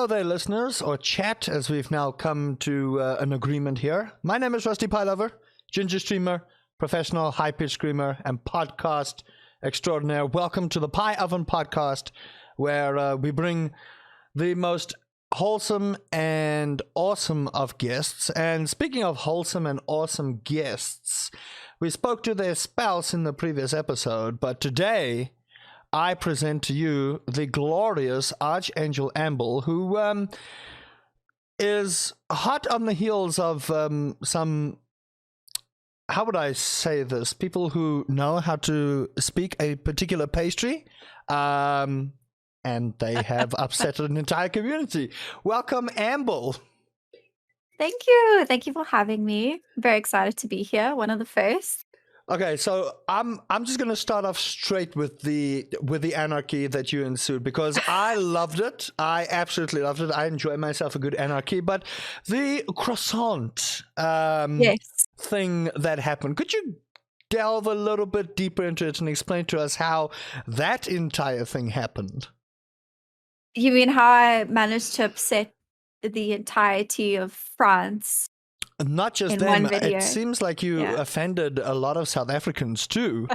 Hello there, listeners, or chat, as we've now come to an agreement here. My name is RustyPieLover, ginger streamer, professional high-pitched screamer, and podcast extraordinaire. Welcome to the Pie Oven Podcast, where we bring the most wholesome and awesome of guests. And speaking of wholesome and awesome guests, we spoke to their spouse in the previous episode, but today I present to you the glorious Archangel Ambel, who is hot on the heels of some, how would I say this, people who know how to speak a particular pastry, and they have upset an entire community. Welcome, Ambel. Thank you. Thank you for having me. Very excited to be here. One of the first. Okay, so I'm just gonna start off straight with the anarchy that you ensued, because I loved it. I absolutely loved it. I enjoy myself a good anarchy, but the croissant Yes. thing that happened, could you delve a little bit deeper into it and explain to us how that entire thing happened? You mean how I managed to upset the entirety of France Not just in them, one video? it seems like you Yeah. offended a lot of South Africans too.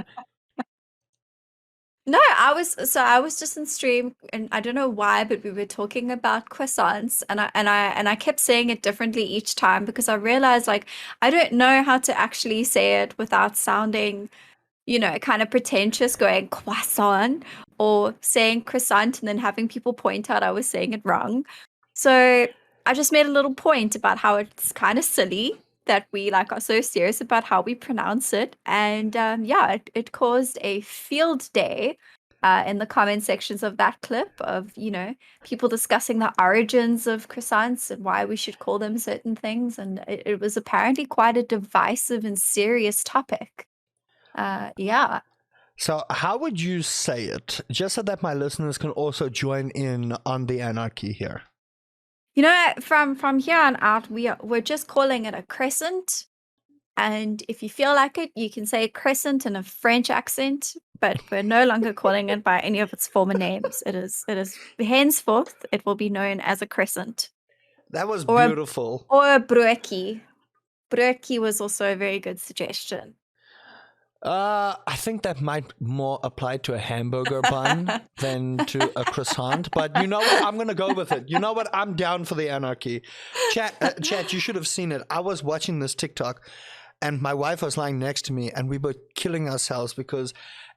No, I was just in stream, and I don't know why, but we were talking about croissants, and I kept saying it differently each time because I realized, like, I don't know how to actually say it without sounding, kind of pretentious, going croissant or saying croissant and then having people point out I was saying it wrong. So I just made a little point about how it's kind of silly that we are so serious about how we pronounce it. And it caused a field day in the comment sections of that clip of, people discussing the origins of croissants and why we should call them certain things. And it was apparently quite a divisive and serious topic. Yeah. So how would you say it, just so that my listeners can also join in on the anarchy here? From here on out, we're just calling it a crescent. And if you feel like it, you can say crescent in a French accent, but we're no longer calling it by any of its former names. It is henceforth, it will be known as a crescent. That was Or beautiful. Or a broekie. Broekie was also a very good suggestion. I think that might more apply to a hamburger bun than to a croissant. But you know what? I'm going to go with it. You know what? I'm down for the anarchy. Chat, you should have seen it. I was watching this TikTok, and my wife was lying next to me, and we were killing ourselves because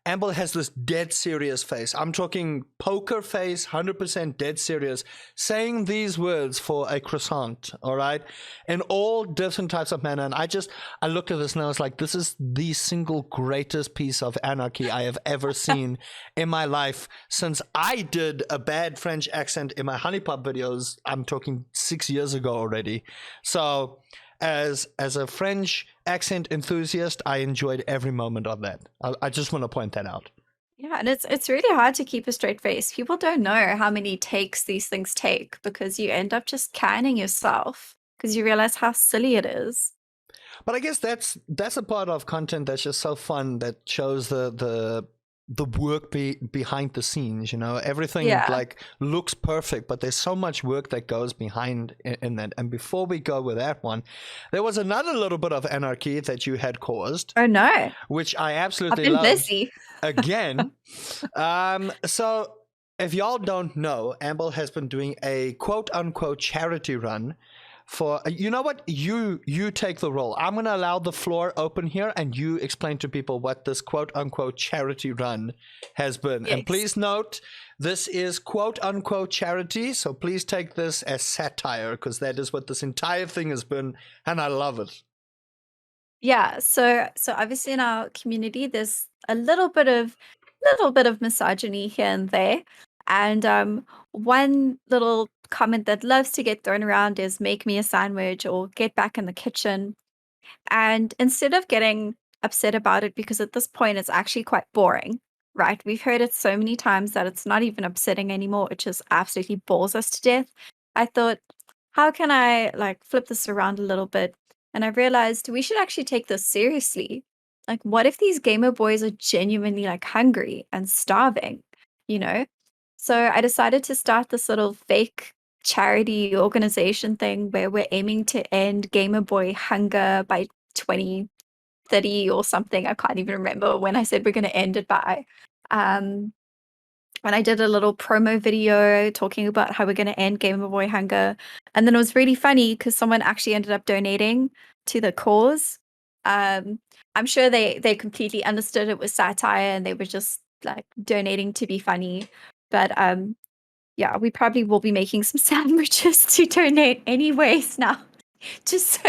Ambel has this dead serious face. I'm talking poker face, 100% dead serious, saying these words for a croissant, all right? In all different types of manner. And I looked at this and I was like, this is the single greatest piece of anarchy I have ever seen in my life since I did a bad French accent in my honey pop videos. I'm talking 6 years ago already. So as a French accent enthusiast, I enjoyed every moment of that. I just want to point that out. Yeah, and it's really hard to keep a straight face. People don't know how many takes these things take because you end up just canning yourself because you realize how silly it is. But I guess that's a part of content that's just so fun, that shows the work behind the scenes. Everything looks perfect, but there's so much work that goes behind in that. And before we go with that one, there was another little bit of anarchy that you had caused. Oh no, which I absolutely I've been loved. busy Again. So if y'all don't know, Ambel has been doing a quote unquote charity run for, you know what, you take the role. I'm going to allow the floor open here, and you explain to people what this quote unquote charity run has been. Yes. And please note, this is quote unquote charity, so please take this as satire, because that is what this entire thing has been, and I love it. Yeah, so obviously in our community there's a little bit of misogyny here and there. And one little comment that loves to get thrown around is make me a sandwich or get back in the kitchen. And instead of getting upset about it, because at this point it's actually quite boring, right? We've heard it so many times that it's not even upsetting anymore. It just absolutely bores us to death. I thought, how can I flip this around a little bit? And I realized we should actually take this seriously. Like, what if these gamer boys are genuinely hungry and starving, you know? So I decided to start this little fake charity organization thing where we're aiming to end Gamer Boy hunger by 2030 or something. I can't even remember when I said we're going to end it by. And I did a little promo video talking about how we're going to end Gamer Boy hunger. And then it was really funny because someone actually ended up donating to the cause. I'm sure they completely understood it was satire and they were just like donating to be funny. But yeah, we probably will be making some sandwiches to donate anyways now. Just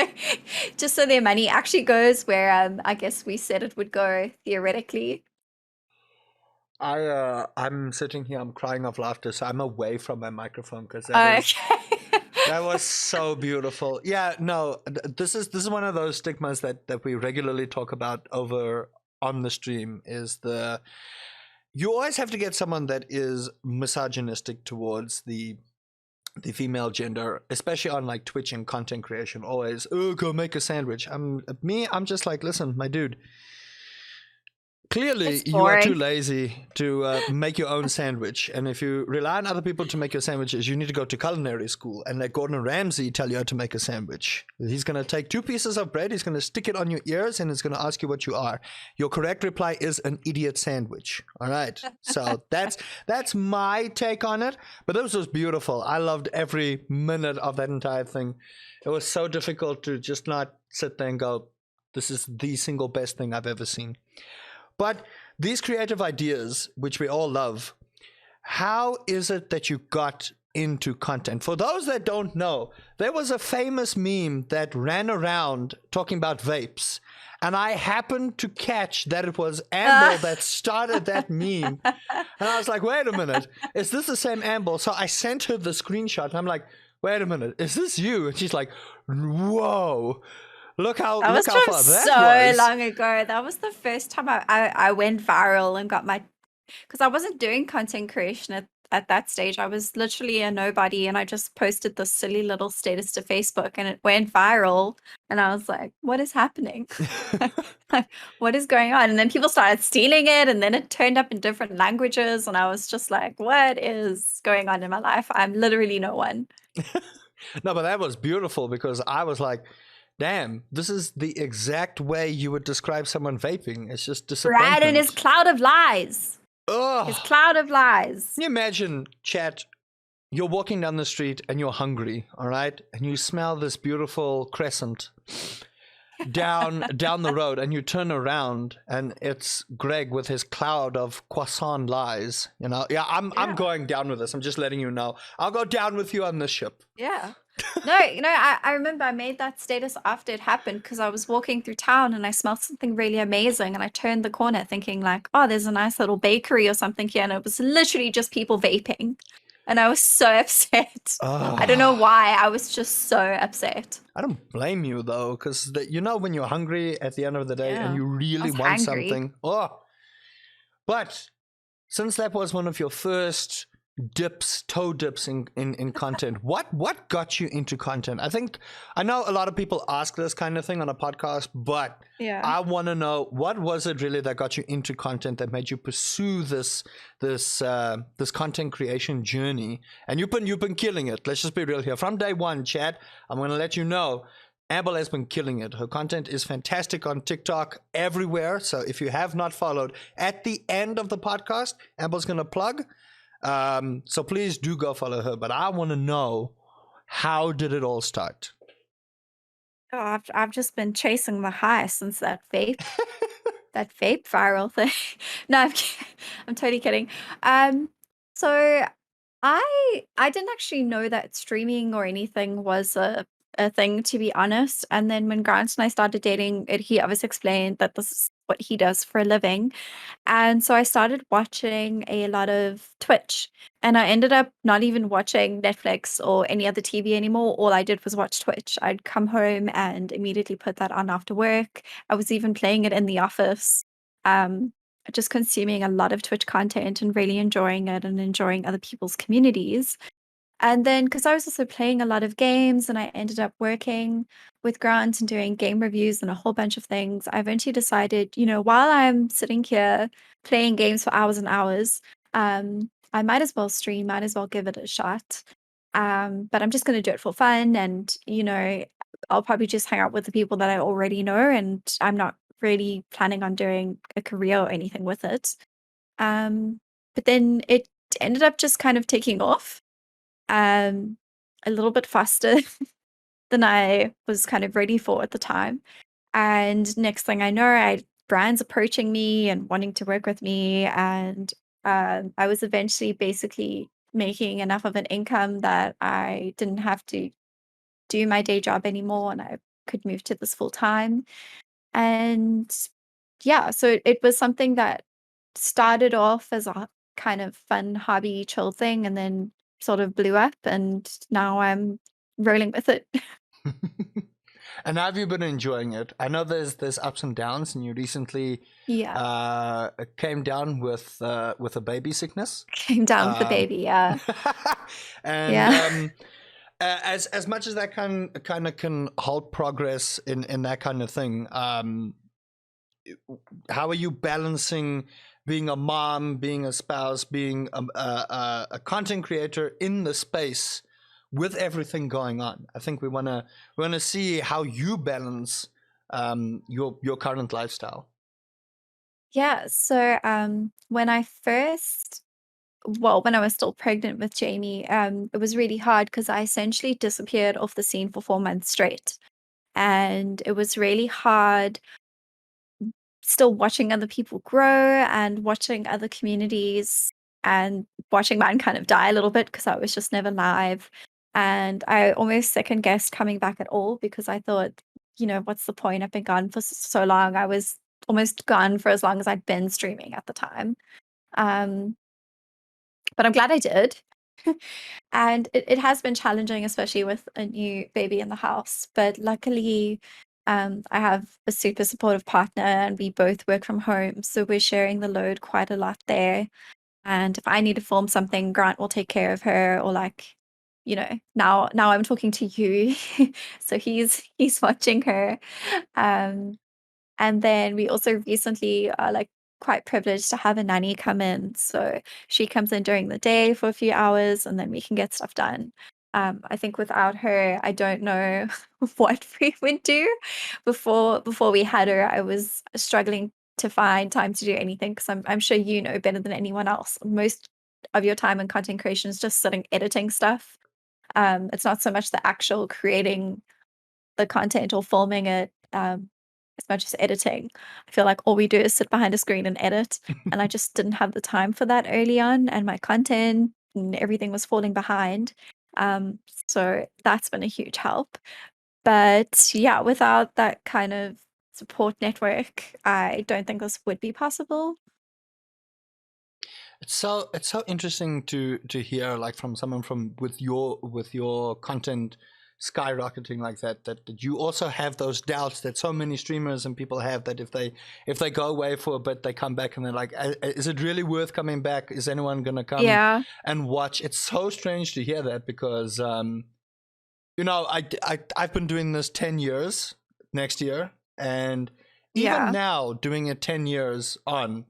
so their money actually goes where I guess we said it would go theoretically. I'm sitting here, I'm crying of laughter, so I'm away from my microphone because that was so beautiful. Yeah, no, this is one of those stigmas that we regularly talk about over on the stream. Is you always have to get someone that is misogynistic towards the female gender, especially on like Twitch and content creation. Always, oh, go make a sandwich. I'm just like, listen, my dude. Clearly, you are too lazy to make your own sandwich. And if you rely on other people to make your sandwiches, you need to go to culinary school and let Gordon Ramsay tell you how to make a sandwich. He's going to take 2 pieces of bread, he's going to stick it on your ears, and he's going to ask you what you are. Your correct reply is an idiot sandwich. All right. So that's my take on it. But this was beautiful. I loved every minute of that entire thing. It was so difficult to just not sit there and go, this is the single best thing I've ever seen. But these creative ideas, which we all love, how is it that you got into content? For those that don't know, there was a famous meme that ran around talking about vapes. And I happened to catch that it was Ambel that started that meme. And I was like, wait a minute, is this the same Ambel? So I sent her the screenshot. And I'm like, wait a minute, is this you? And she's like, whoa. Look how far that was. That was so long ago. That was the first time I went viral and got my, because I wasn't doing content creation at that stage. I was literally a nobody, and I just posted this silly little status to Facebook, and it went viral. And I was like, what is happening? What is going on? And then people started stealing it, and then it turned up in different languages, and I was just like, what is going on in my life? I'm literally no one. No, but that was beautiful because I was like, damn, this is the exact way you would describe someone vaping. It's just disappointment. Right, and his cloud of lies. Ugh. His cloud of lies. Can you imagine, chat, you're walking down the street and you're hungry, all right? And you smell this beautiful crescent down the road, and you turn around and it's Greg with his cloud of croissant lies. You know, I'm going down with this. I'm just letting you know. I'll go down with you on this ship. Yeah. No, I remember I made that status after it happened because I was walking through town and I smelled something really amazing, and I turned the corner thinking like, oh, there's a nice little bakery or something here, and it was literally just people vaping. And I was so upset. I don't know why. I was just so upset. I don't blame you though, because you know when you're hungry at the end of the day and you really want something. Oh, but since that was one of your first toe dips in content, what got you into content? I know a lot of people ask this kind of thing on a podcast, but I want to know, what was it really that got you into content, that made you pursue this content creation journey? And you've been killing it. Let's just be real here. From day one, chat, I'm going to let you know, Ambel has been killing it. Her content is fantastic on TikTok, everywhere. So if you have not followed, at the end of the podcast, Ambel's going to plug. So please do go follow her. But I want to know, how did it all start? Oh, I've just been chasing the high since that vape viral thing. No, I'm totally kidding. So I didn't actually know that streaming or anything was a thing, to be honest. And then when Grant and I started dating, he obviously explained that this is what he does for a living. And so I started watching a lot of Twitch, and I ended up not even watching Netflix or any other TV anymore. All I did was watch Twitch. I'd come home and immediately put that on after work. I was even playing it in the office. Just consuming a lot of Twitch content and really enjoying it and enjoying other people's communities. And then, because I was also playing a lot of games and I ended up working with Grant and doing game reviews and a whole bunch of things, I eventually decided, while I'm sitting here playing games for hours and hours, I might as well stream, might as well give it a shot. But I'm just going to do it for fun. And, I'll probably just hang out with the people that I already know. And I'm not really planning on doing a career or anything with it. But then it ended up just kind of taking off um, a little bit faster than I was kind of ready for at the time. And next thing I know, brands approaching me and wanting to work with me. And I was eventually basically making enough of an income that I didn't have to do my day job anymore and I could move to this full time. And yeah, so it was something that started off as a kind of fun hobby, chill thing, and then sort of blew up. And now I'm rolling with it. And have you been enjoying it? I know there's ups and downs, and you recently Yeah, came down with a baby sickness. came down with the Um, baby. Yeah, and yeah. as much as that kind of can halt progress in that kind of thing, how are you balancing being a mom, being a spouse, being a content creator in the space with everything going on? I think we wanna see how you balance your current lifestyle. Yeah, so when when I was still pregnant with Jamie, it was really hard because I essentially disappeared off the scene for 4 months straight. And it was really hard still watching other people grow and watching other communities and watching mine kind of die a little bit because I was just never live. And I almost second guessed coming back at all because I thought, what's the point? I've been gone for so long. I was almost gone for as long as I'd been streaming at the time. Um, but I'm glad I did. And it has been challenging, especially with a new baby in the house. But luckily, I have a super supportive partner and we both work from home. So we're sharing the load quite a lot there. And if I need to film something, Grant will take care of her or now I'm talking to you. So he's watching her. Um, and then we also recently are like quite privileged to have a nanny come in. So she comes in during the day for a few hours and then we can get stuff done. I think without her, I don't know what we would do. Before we had her, I was struggling to find time to do anything because I'm sure you know better than anyone else. Most of your time in content creation is just sitting editing stuff. It's not so much the actual creating the content or filming it, as much as editing. I feel like all we do is sit behind a screen and edit, and I just didn't have the time for that early on, and my content and everything was falling behind. Um, so that's been a huge help. But yeah, without that kind of support network, I don't think this would be possible. It's so interesting to hear, like, from someone from with your content skyrocketing like that you also have those doubts that so many streamers and people have, that if they go away for a bit, they come back and they're like, is it really worth coming back? Is anyone gonna come Yeah, and watch? It's so strange to hear that because I've been doing this 10 years next year, and even yeah, now doing it 10 years on,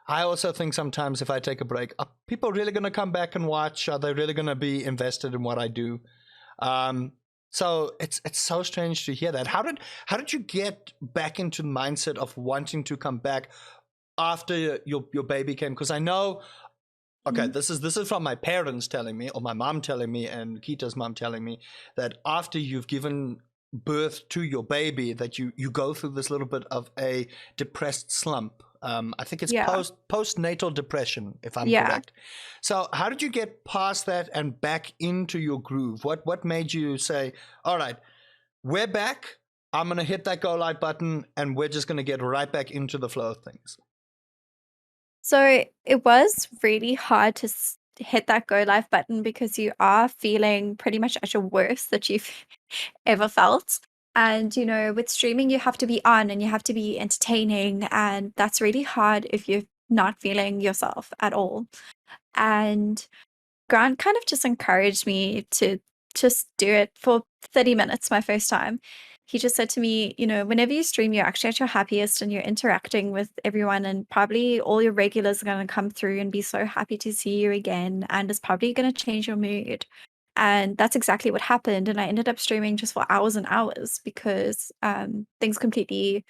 I also think sometimes if I take a break, are people really going to come back and watch? Are they really going to be invested in what I do? Um, so it's so strange to hear that. How did you get back into the mindset of wanting to come back after your baby came? Because I know, okay, mhm, this is from my parents telling me, or my mom telling me, and Kita's mom telling me, that after you've given birth to your baby, that you go through this little bit of a depressed slump. I think it's yeah, postnatal depression, if I'm yeah. correct. So how did you get past that and back into your groove? What made you say, all right, we're back. I'm gonna hit that go live button, and we're just gonna get right back into the flow of things. So it was really hard to hit that go live button because you are feeling pretty much at your worst that you've ever felt. And, with streaming, you have to be on and you have to be entertaining. And that's really hard if you're not feeling yourself at all. And Grant kind of just encouraged me to just do it for 30 minutes my first time. He just said to me, whenever you stream, you're actually at your happiest and you're interacting with everyone, and probably all your regulars are going to come through and be so happy to see you again. And it's probably going to change your mood. And that's exactly what happened. And I ended up streaming just for hours and hours because things completely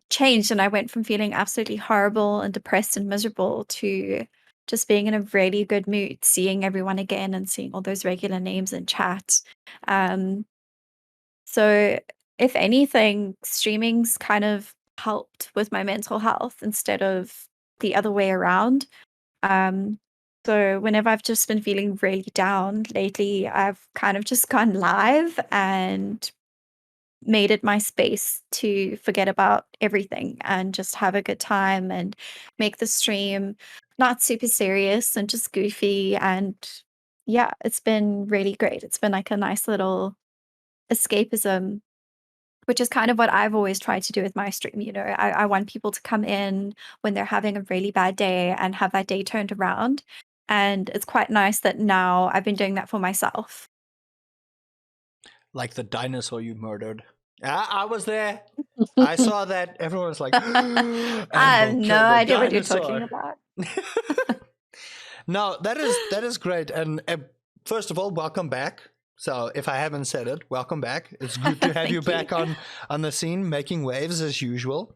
changed. And I went from feeling absolutely horrible and depressed and miserable to just being in a really good mood, seeing everyone again and seeing all those regular names in chat. Um, so, if anything, streaming's kind of helped with my mental health instead of the other way around. Um, so whenever I've just been feeling really down lately, I've kind of just gone live and made it my space to forget about everything and just have a good time and make the stream not super serious and just goofy. And yeah, it's been really great. It's been like a nice little escapism, which is kind of what I've always tried to do with my stream. I want people to come in when they're having a really bad day and have that day turned around. And it's quite nice that now I've been doing that for myself. Like the dinosaur you murdered. I was there. I saw that. Everyone was like, I have Ambel no killed a idea what you're talking dinosaur. about. No, that is great. And first of all, welcome back. So if I haven't said it, welcome back. It's good to have you Thank back on the scene, making waves as usual.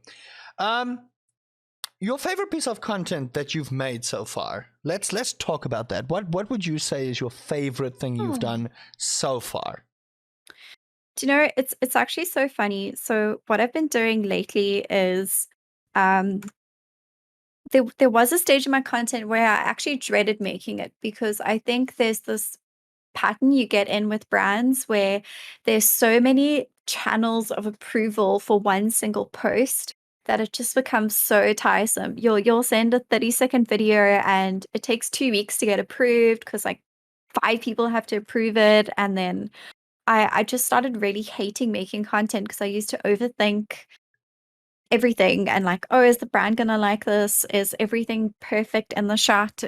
Your favorite piece of content that you've made so far. Let's talk about that. What would you say is your favorite thing you've done so far? Do you know, it's actually so funny. So what I've been doing lately is there was a stage in my content where I actually dreaded making it because I think there's this pattern you get in with brands where there's so many channels of approval for one single post that it just becomes so tiresome. You'll send a 30-second video and it takes 2 weeks to get approved because like 5 people have to approve it. And then I just started really hating making content because I used to overthink everything and like, oh, is the brand gonna like this? Is everything perfect in the shot?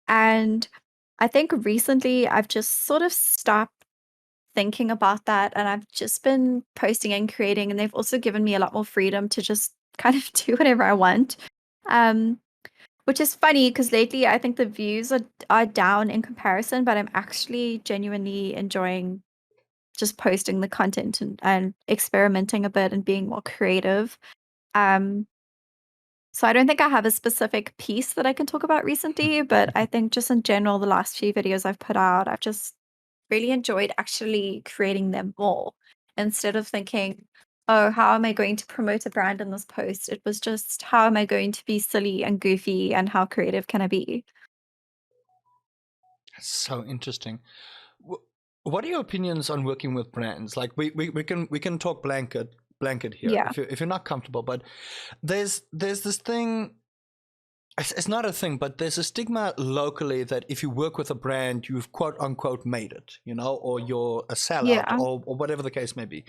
And I think recently I've just sort of stopped thinking about that and I've just been posting and creating, and they've also given me a lot more freedom to just kind of do whatever I want. Um, which is funny because lately I think the views are down in comparison, but I'm actually genuinely enjoying just posting the content and experimenting a bit and being more creative. Um, so I don't think I have a specific piece that I can talk about recently, but I think just in general, the last few videos I've put out, I've just really enjoyed actually creating them more instead of thinking, oh, how am I going to promote a brand in this post? It was just, how am I going to be silly and goofy and how creative can I be? So interesting. What are your opinions on working with brands? Like we can talk blanket here Yeah. if you're not comfortable, but there's this thing. It's not a thing, but there's a stigma locally that if you work with a brand, you've quote unquote made it, or you're a sellout, Yeah. or whatever the case may be.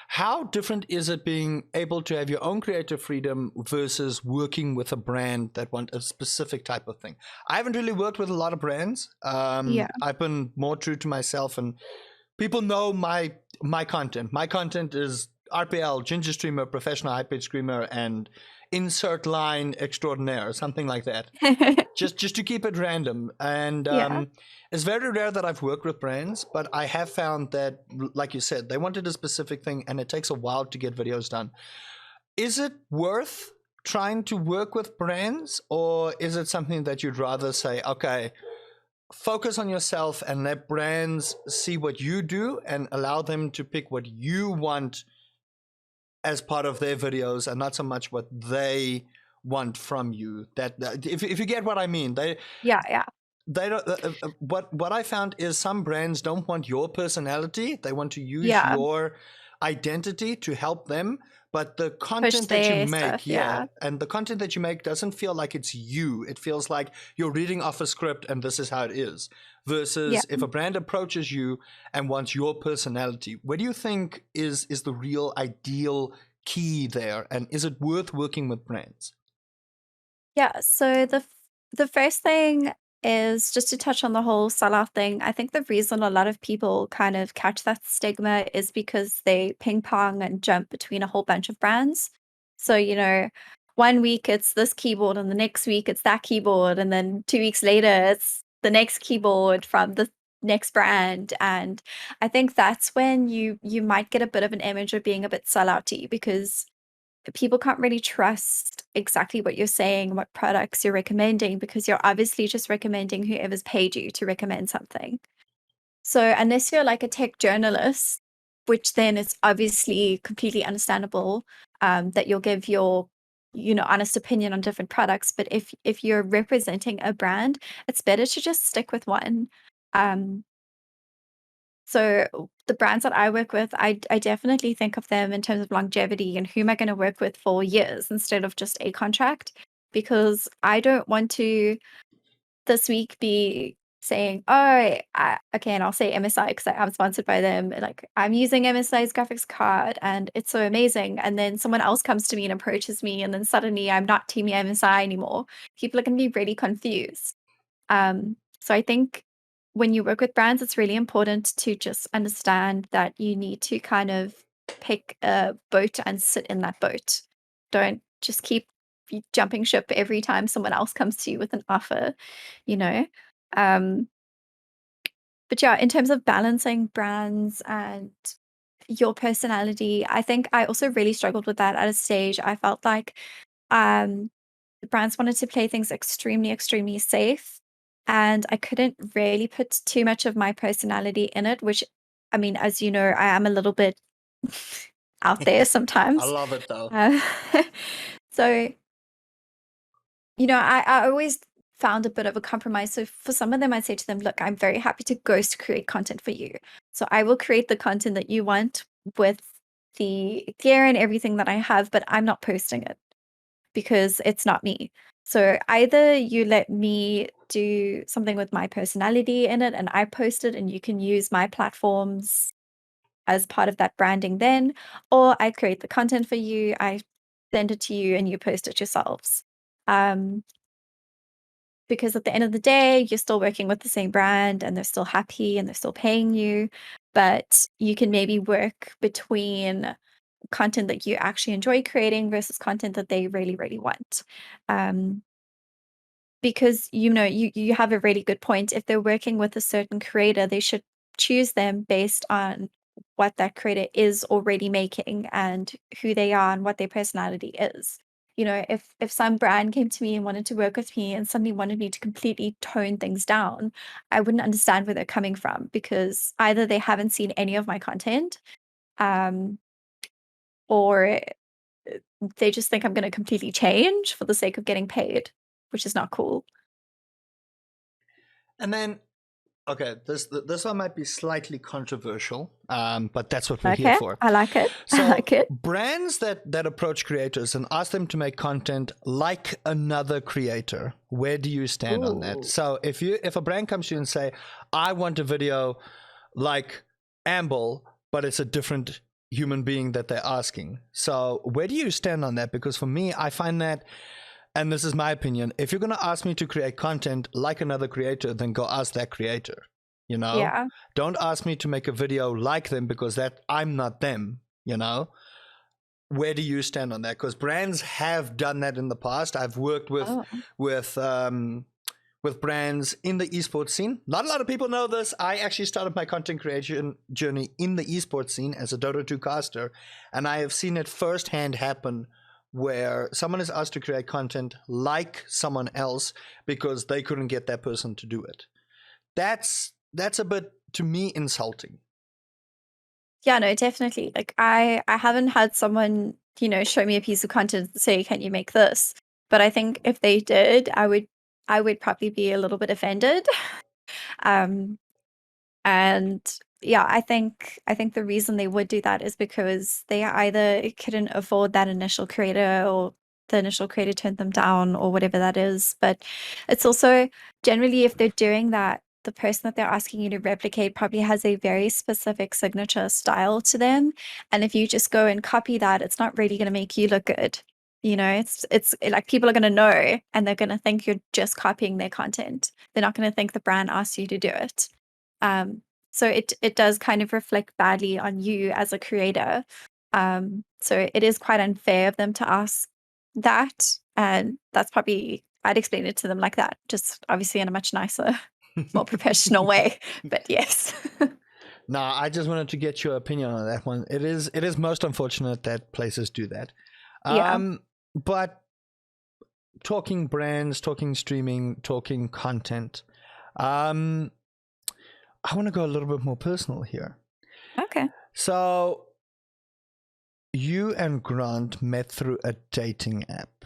How different is it being able to have your own creative freedom versus working with a brand that want a specific type of thing? I haven't really worked with a lot of brands. Yeah. I've been more true to myself, and people know my content. My content is RPL, Ginger Streamer, Professional High Pitch Screamer, and insert line extraordinaire, something like that. just to keep it random. And Yeah. it's very rare that I've worked with brands, but I have found that, like you said, they wanted a specific thing and it takes a while to get videos done. Is it worth trying to work with brands, or is it something that you'd rather say, okay, focus on yourself and let brands see what you do and allow them to pick what you want as part of their videos and not so much what they want from you? That if you get what I mean, Yeah. they don't. What I found is some brands don't want your personality. They want to use Yeah. your identity to help them. But the Push content that you their make, stuff. Yeah. and the content that you make doesn't feel like it's you. It feels like you're reading off a script and this is how it is. Versus Yeah. if a brand approaches you and wants your personality, what do you think is the real ideal key there? And is it worth working with brands? Yeah, so the first thing is just to touch on the whole sellout thing. I think the reason a lot of people kind of catch that stigma is because they ping pong and jump between a whole bunch of brands. So, 1 week it's this keyboard and the next week it's that keyboard and then 2 weeks later it's the next keyboard from the next brand. And I think that's when you might get a bit of an image of being a bit sellouty, because people can't really trust exactly what you're saying, what products you're recommending, because you're obviously just recommending whoever's paid you to recommend something. So unless you're like a tech journalist, which then it's obviously completely understandable that you'll give your honest opinion on different products. But if you're representing a brand, it's better to just stick with one. Um, so the brands that I work with, I definitely think of them in terms of longevity and who am I going to work with for years instead of just a contract, because I don't want to this week be saying, oh, okay, and I'll say MSI because I'm sponsored by them. Like, I'm using MSI's graphics card and it's so amazing. And then someone else comes to me and approaches me, and then suddenly I'm not Team MSI anymore. People are going to be really confused. So I think when you work with brands, it's really important to just understand that you need to kind of pick a boat and sit in that boat. Don't just keep jumping ship every time someone else comes to you with an offer, you know? Um, but yeah, in terms of balancing brands and your personality, I think I also really struggled with that at a stage. I felt like um, the brands wanted to play things extremely, extremely safe. And I couldn't really put too much of my personality in it, which, I mean, as you know, I am a little bit out there I sometimes. love it though. Uh, so, I always found a bit of a compromise. So for some of them, I'd say to them, look, I'm very happy to ghost create content for you. So I will create the content that you want with the gear and everything that I have, but I'm not posting it because it's not me. So either you let me do something with my personality in it and I post it and you can use my platforms as part of that branding then, or I create the content for you, I send it to you and you post it yourselves. Um, because at the end of the day, you're still working with the same brand and they're still happy and they're still paying you, but you can maybe work between content that you actually enjoy creating versus content that they really, really want. Um, because you have a really good point. If they're working with a certain creator, they should choose them based on what that creator is already making and who they are and what their personality is. If some brand came to me and wanted to work with me and suddenly wanted me to completely tone things down, I wouldn't understand where they're coming from, because either they haven't seen any of my content, um, or they just think I'm going to completely change for the sake of getting paid, which is not cool. And then, okay, this one might be slightly controversial, but that's what we're here Okay, for. I like it. So I like it. brands that approach creators and ask them to make content like another creator, where do you stand on that? Ooh. So if a brand comes to you and say, I want a video like Ambel, but it's a different human being that they're asking. So where do you stand on that? Because for me, I find that, and this is my opinion, if you're going to ask me to create content like another creator, then go ask that creator. Yeah. Don't ask me to make a video like them, because that I'm not them. Where do you stand on that? Because brands have done that in the past. I've worked with Oh. with brands in the esports scene. Not a lot of people know this. I actually started my content creation journey in the esports scene as a Dota 2 caster, and I have seen it firsthand happen where someone is asked to create content like someone else because they couldn't get that person to do it. That's a bit, to me, insulting. Yeah, no, definitely. Like I haven't had someone, show me a piece of content and say, "Can you make this?" But I think if they did, I would probably be a little bit offended. Um, and yeah, I think the reason they would do that is because they either couldn't afford that initial creator, or the initial creator turned them down, or whatever that is. But it's also generally, if they're doing that, the person that they're asking you to replicate probably has a very specific signature style to them. And if you just go and copy that, it's not really going to make you look good. It's like people are going to know and they're going to think you're just copying their content. They're not going to think the brand asked you to do it. So it does kind of reflect badly on you as a creator. So it is quite unfair of them to ask that, and that's probably, I'd explain it to them like that, just obviously in a much nicer more professional way. But yes. No, I just wanted to get your opinion on that one. It is most unfortunate that places do that. Yeah. But talking brands, talking streaming, talking content, I want to go a little bit more personal here. Okay. So you and Grant met through a dating app.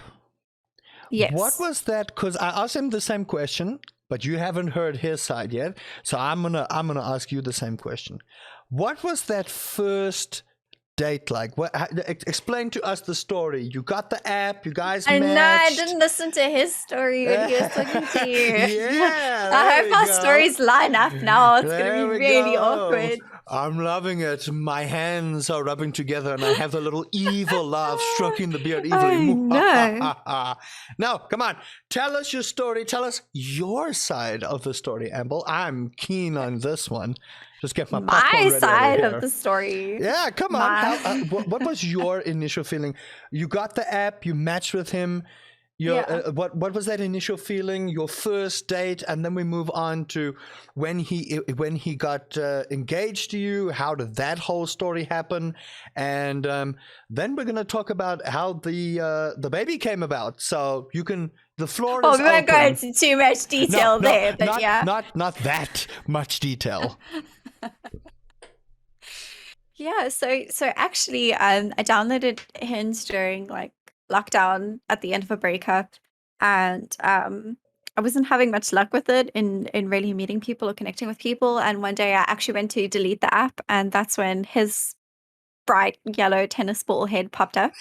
Yes. What was that? Because I asked him the same question, but you haven't heard his side yet. So I'm gonna ask you the same question. What was that first date like? Explain to us the story. You got the app. You guys I matched. know I didn't listen to his story when he was talking to you. Yeah, I hope our stories line up now. It's going to be really awkward. I'm loving it. My hands are rubbing together and I have the little evil laugh stroking the beard evilly. I know. Now, come on. Tell us your story. Tell us your side of the story, Ambel. I'm keen on this one. Just get my popcorn ready side over here. of the story. Yeah, come on. What was your initial feeling? You got the app, you matched with him. What was that initial feeling? Your first date, and then we move on to when he got engaged to you. How did that whole story happen? And then we're gonna talk about how the baby came about. So you can. The floor is open. We won't go into too much detail there, but not that much detail. Yeah, so actually, I downloaded Hinge during like lockdown at the end of a breakup, and I wasn't having much luck with it in really meeting people or connecting with people. And one day, I actually went to delete the app, and that's when his bright yellow tennis ball head popped up,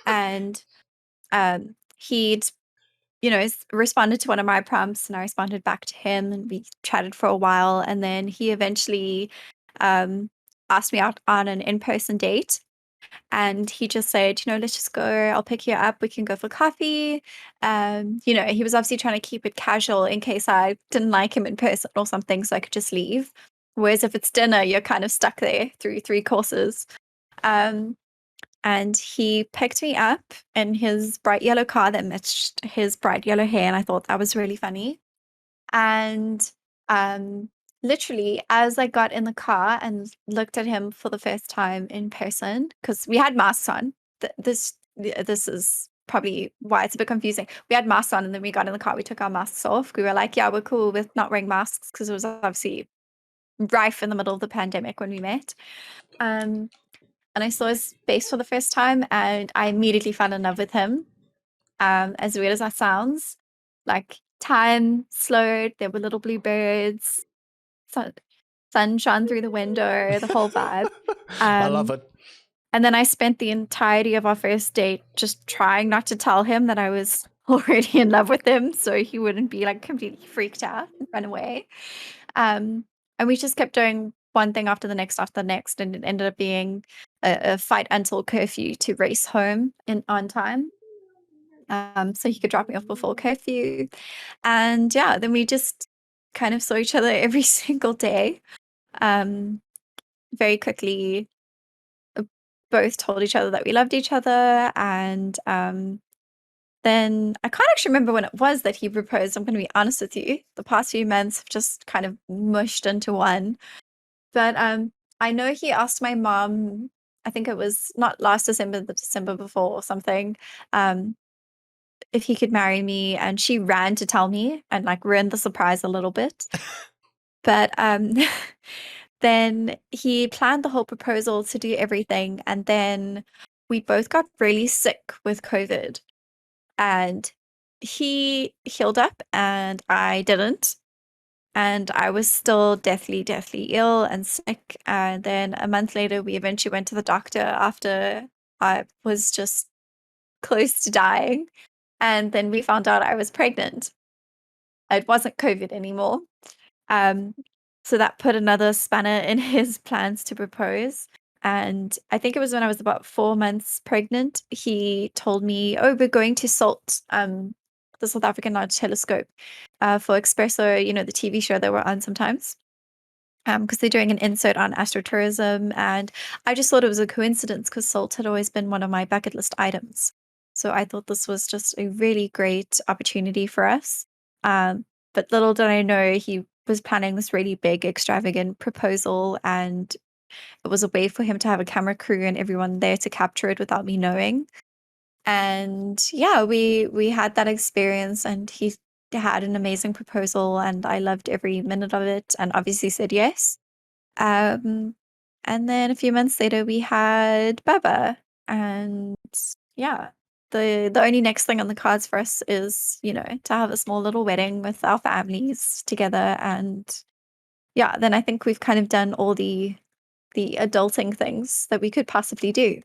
and he'd responded to one of my prompts, and I responded back to him, and we chatted for a while, and then he eventually asked me out on an in-person date, and he just said, let's just go. I'll pick you up. We can go for coffee. He was obviously trying to keep it casual in case I didn't like him in person or something, so I could just leave. Whereas if it's dinner, you're kind of stuck there through 3 courses. And he picked me up in his bright yellow car that matched his bright yellow hair, and I thought that was really funny. And literally, as I got in the car and looked at him for the first time in person, because we had masks on. This is probably why it's a bit confusing. We had masks on, and then we got in the car. We took our masks off. We were like, yeah, we're cool with not wearing masks because it was obviously rife in the middle of the pandemic when we met. And I saw his face for the first time, and I immediately fell in love with him. As weird as that sounds, like time slowed. There were little blue birds. Sun shone through the window. The whole vibe. I love it. And then I spent the entirety of our first date just trying not to tell him that I was already in love with him, so he wouldn't be like completely freaked out and run away. And we just kept doing one thing after the next, and it ended up being a fight until curfew to race home on time. So he could drop me off before curfew. And yeah, then we just kind of saw each other every single day. Very quickly, both told each other that we loved each other. And then I can't actually remember when it was that he proposed. I'm going to be honest with you. The past few months have just kind of mushed into one. But I know he asked my mom, I think it was not last December, the December before or something, if he could marry me, and she ran to tell me and like ruined the surprise a little bit. But then he planned the whole proposal to do everything, and then we both got really sick with COVID, and he healed up and I didn't. And I was still deathly ill and sick. And then a month later, we eventually went to the doctor after I was just close to dying. And then we found out I was pregnant. It wasn't COVID anymore. So that put another spanner in his plans to propose. And I think it was when I was about 4 months pregnant, he told me, oh, we're going to SALT, the South African Large Telescope, for Espresso, the TV show that we're on sometimes, because they're doing an insert on astrotourism. And I just thought it was a coincidence because SALT had always been one of my bucket list items. So I thought this was just a really great opportunity for us. But little did I know he was planning this really big, extravagant proposal, and it was a way for him to have a camera crew and everyone there to capture it without me knowing. And yeah, we had that experience, and he had an amazing proposal, and I loved every minute of it, and obviously said yes. Um, and then a few months later, we had Baba, and yeah, the only next thing on the cards for us is, you know, to have a small little wedding with our families together, and yeah, then I think we've kind of done all the adulting things that we could possibly do.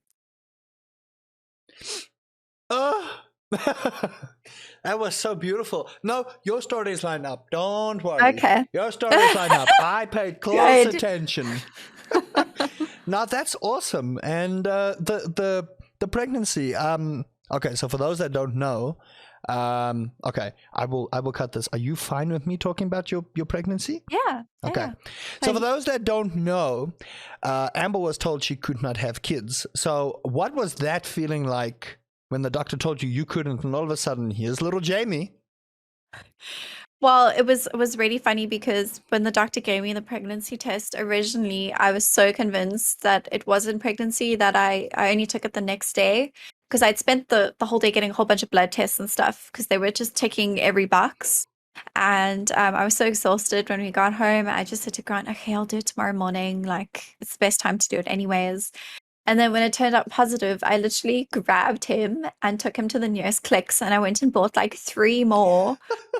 Oh, that was so beautiful. No, your stories line up. Don't worry. Okay. Your stories line up. I paid close attention. Now that's awesome. And the pregnancy. Okay, so for those that don't know, okay, I will cut this. Are you fine with me talking about your pregnancy? Yeah. Okay. Yeah. So for those that don't know, Amber was told she could not have kids. So what was that feeling like when the doctor told you couldn't, and all of a sudden here's little Jamie? Well, it was really funny because when the doctor gave me the pregnancy test, originally I was so convinced that it wasn't pregnancy that I only took it the next day, because I'd spent the whole day getting a whole bunch of blood tests and stuff because they were just ticking every box. And I was so exhausted when we got home. I just said to Grant, okay, I'll do it tomorrow morning. Like, it's the best time to do it anyways. And then when it turned out positive, I literally grabbed him and took him to the nearest Clicks, and I went and bought like 3 more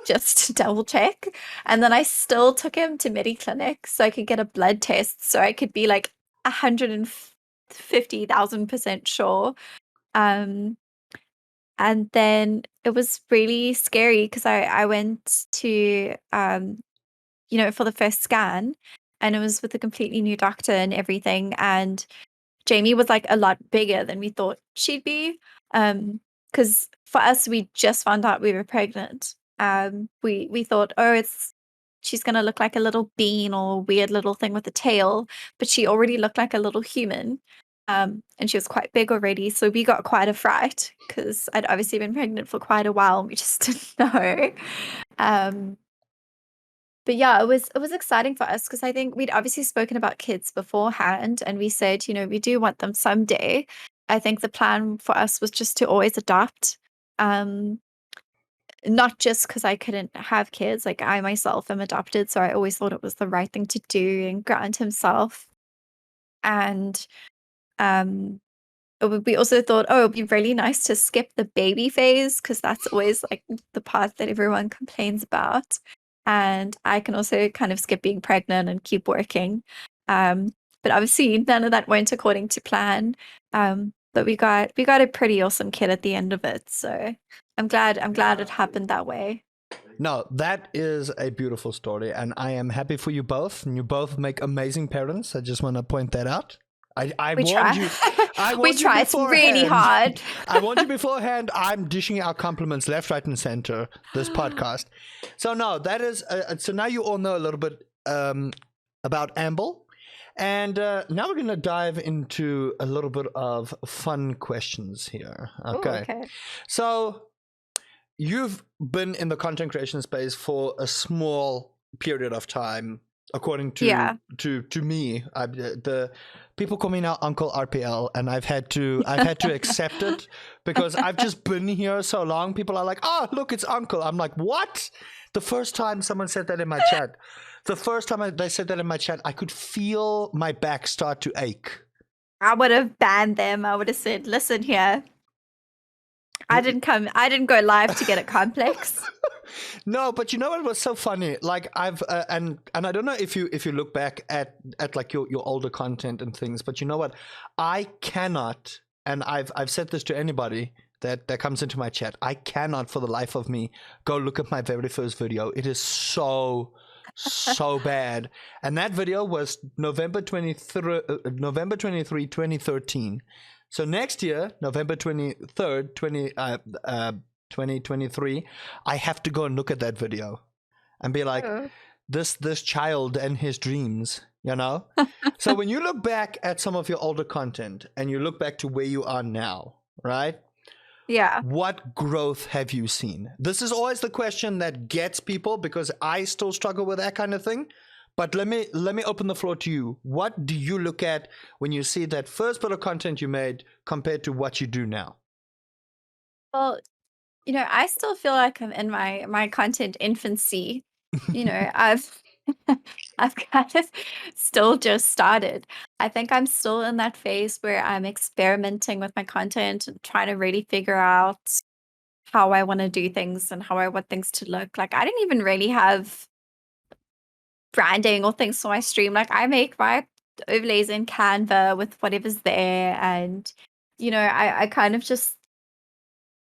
just to double check. And then I still took him to MediClinic so I could get a blood test so I could be like 150,000% sure. And then it was really scary because I went to, you know, for the first scan, and it was with a completely new doctor and everything. And Jamie was like a lot bigger than we thought she'd be. Because for us, we just found out we were pregnant. We thought, oh, she's gonna look like a little bean or a weird little thing with a tail, but she already looked like a little human. And she was quite big already, so we got quite a fright because I'd obviously been pregnant for quite a while and we just didn't know. But yeah, it was exciting for us because I think we'd obviously spoken about kids beforehand, and we said, you know, we do want them someday. I think the plan for us was just to always adopt. Not just because I couldn't have kids, like I myself am adopted, so I always thought it was the right thing to do, and Grant himself. And we also thought, oh, it'd be really nice to skip the baby phase because that's always like the part that everyone complains about. And I can also kind of skip being pregnant and keep working. But obviously none of that went according to plan. But we got a pretty awesome kid at the end of it. So I'm glad it happened that way. No, that is a beautiful story, and I am happy for you both. And you both make amazing parents. I just want to point that out. I We warned try. you. I warned We you try. It's really beforehand. hard. I warned you beforehand. I'm dishing out compliments left, right, and center this podcast. So no, that is. So now you all know a little bit about Ambel, and now we're gonna dive into a little bit of fun questions here. Okay. Ooh, okay. So you've been in the content creation space for a small period of time, according to to me. The people call me now Uncle RPL, and I've had to accept it because I've just been here so long. People are like, "Oh, look, it's Uncle." I'm like, "What?" The first time someone said that in my chat, they said that in my chat, I could feel my back start to ache. I would have banned them. I would have said, "Listen here. I didn't go live to get it complex." No, but you know what was so funny? Like I've and I don't know if you look back at like your older content and things, but you know what? I cannot, and I've said this to anybody that comes into my chat. I cannot for the life of me go look at my very first video. It is so bad. And that video was November 23, 2013. So next year, November 23rd, 2023, I have to go and look at that video and be like, this child and his dreams, you know? So when you look back at some of your older content and you look back to where you are now, right? Yeah. What growth have you seen? This is always the question that gets people, because I still struggle with that kind of thing. But let me open the floor to you. What do you look at when you see that first bit of content you made compared to what you do now? Well, I still feel like I'm in my content infancy. I've I've kind of still just started. I think I'm still in that phase where I'm experimenting with my content and trying to really figure out how I want to do things and how I want things to look. Like I didn't even really have branding or things for my stream. Like I make my overlays in Canva with whatever's there, and I kind of just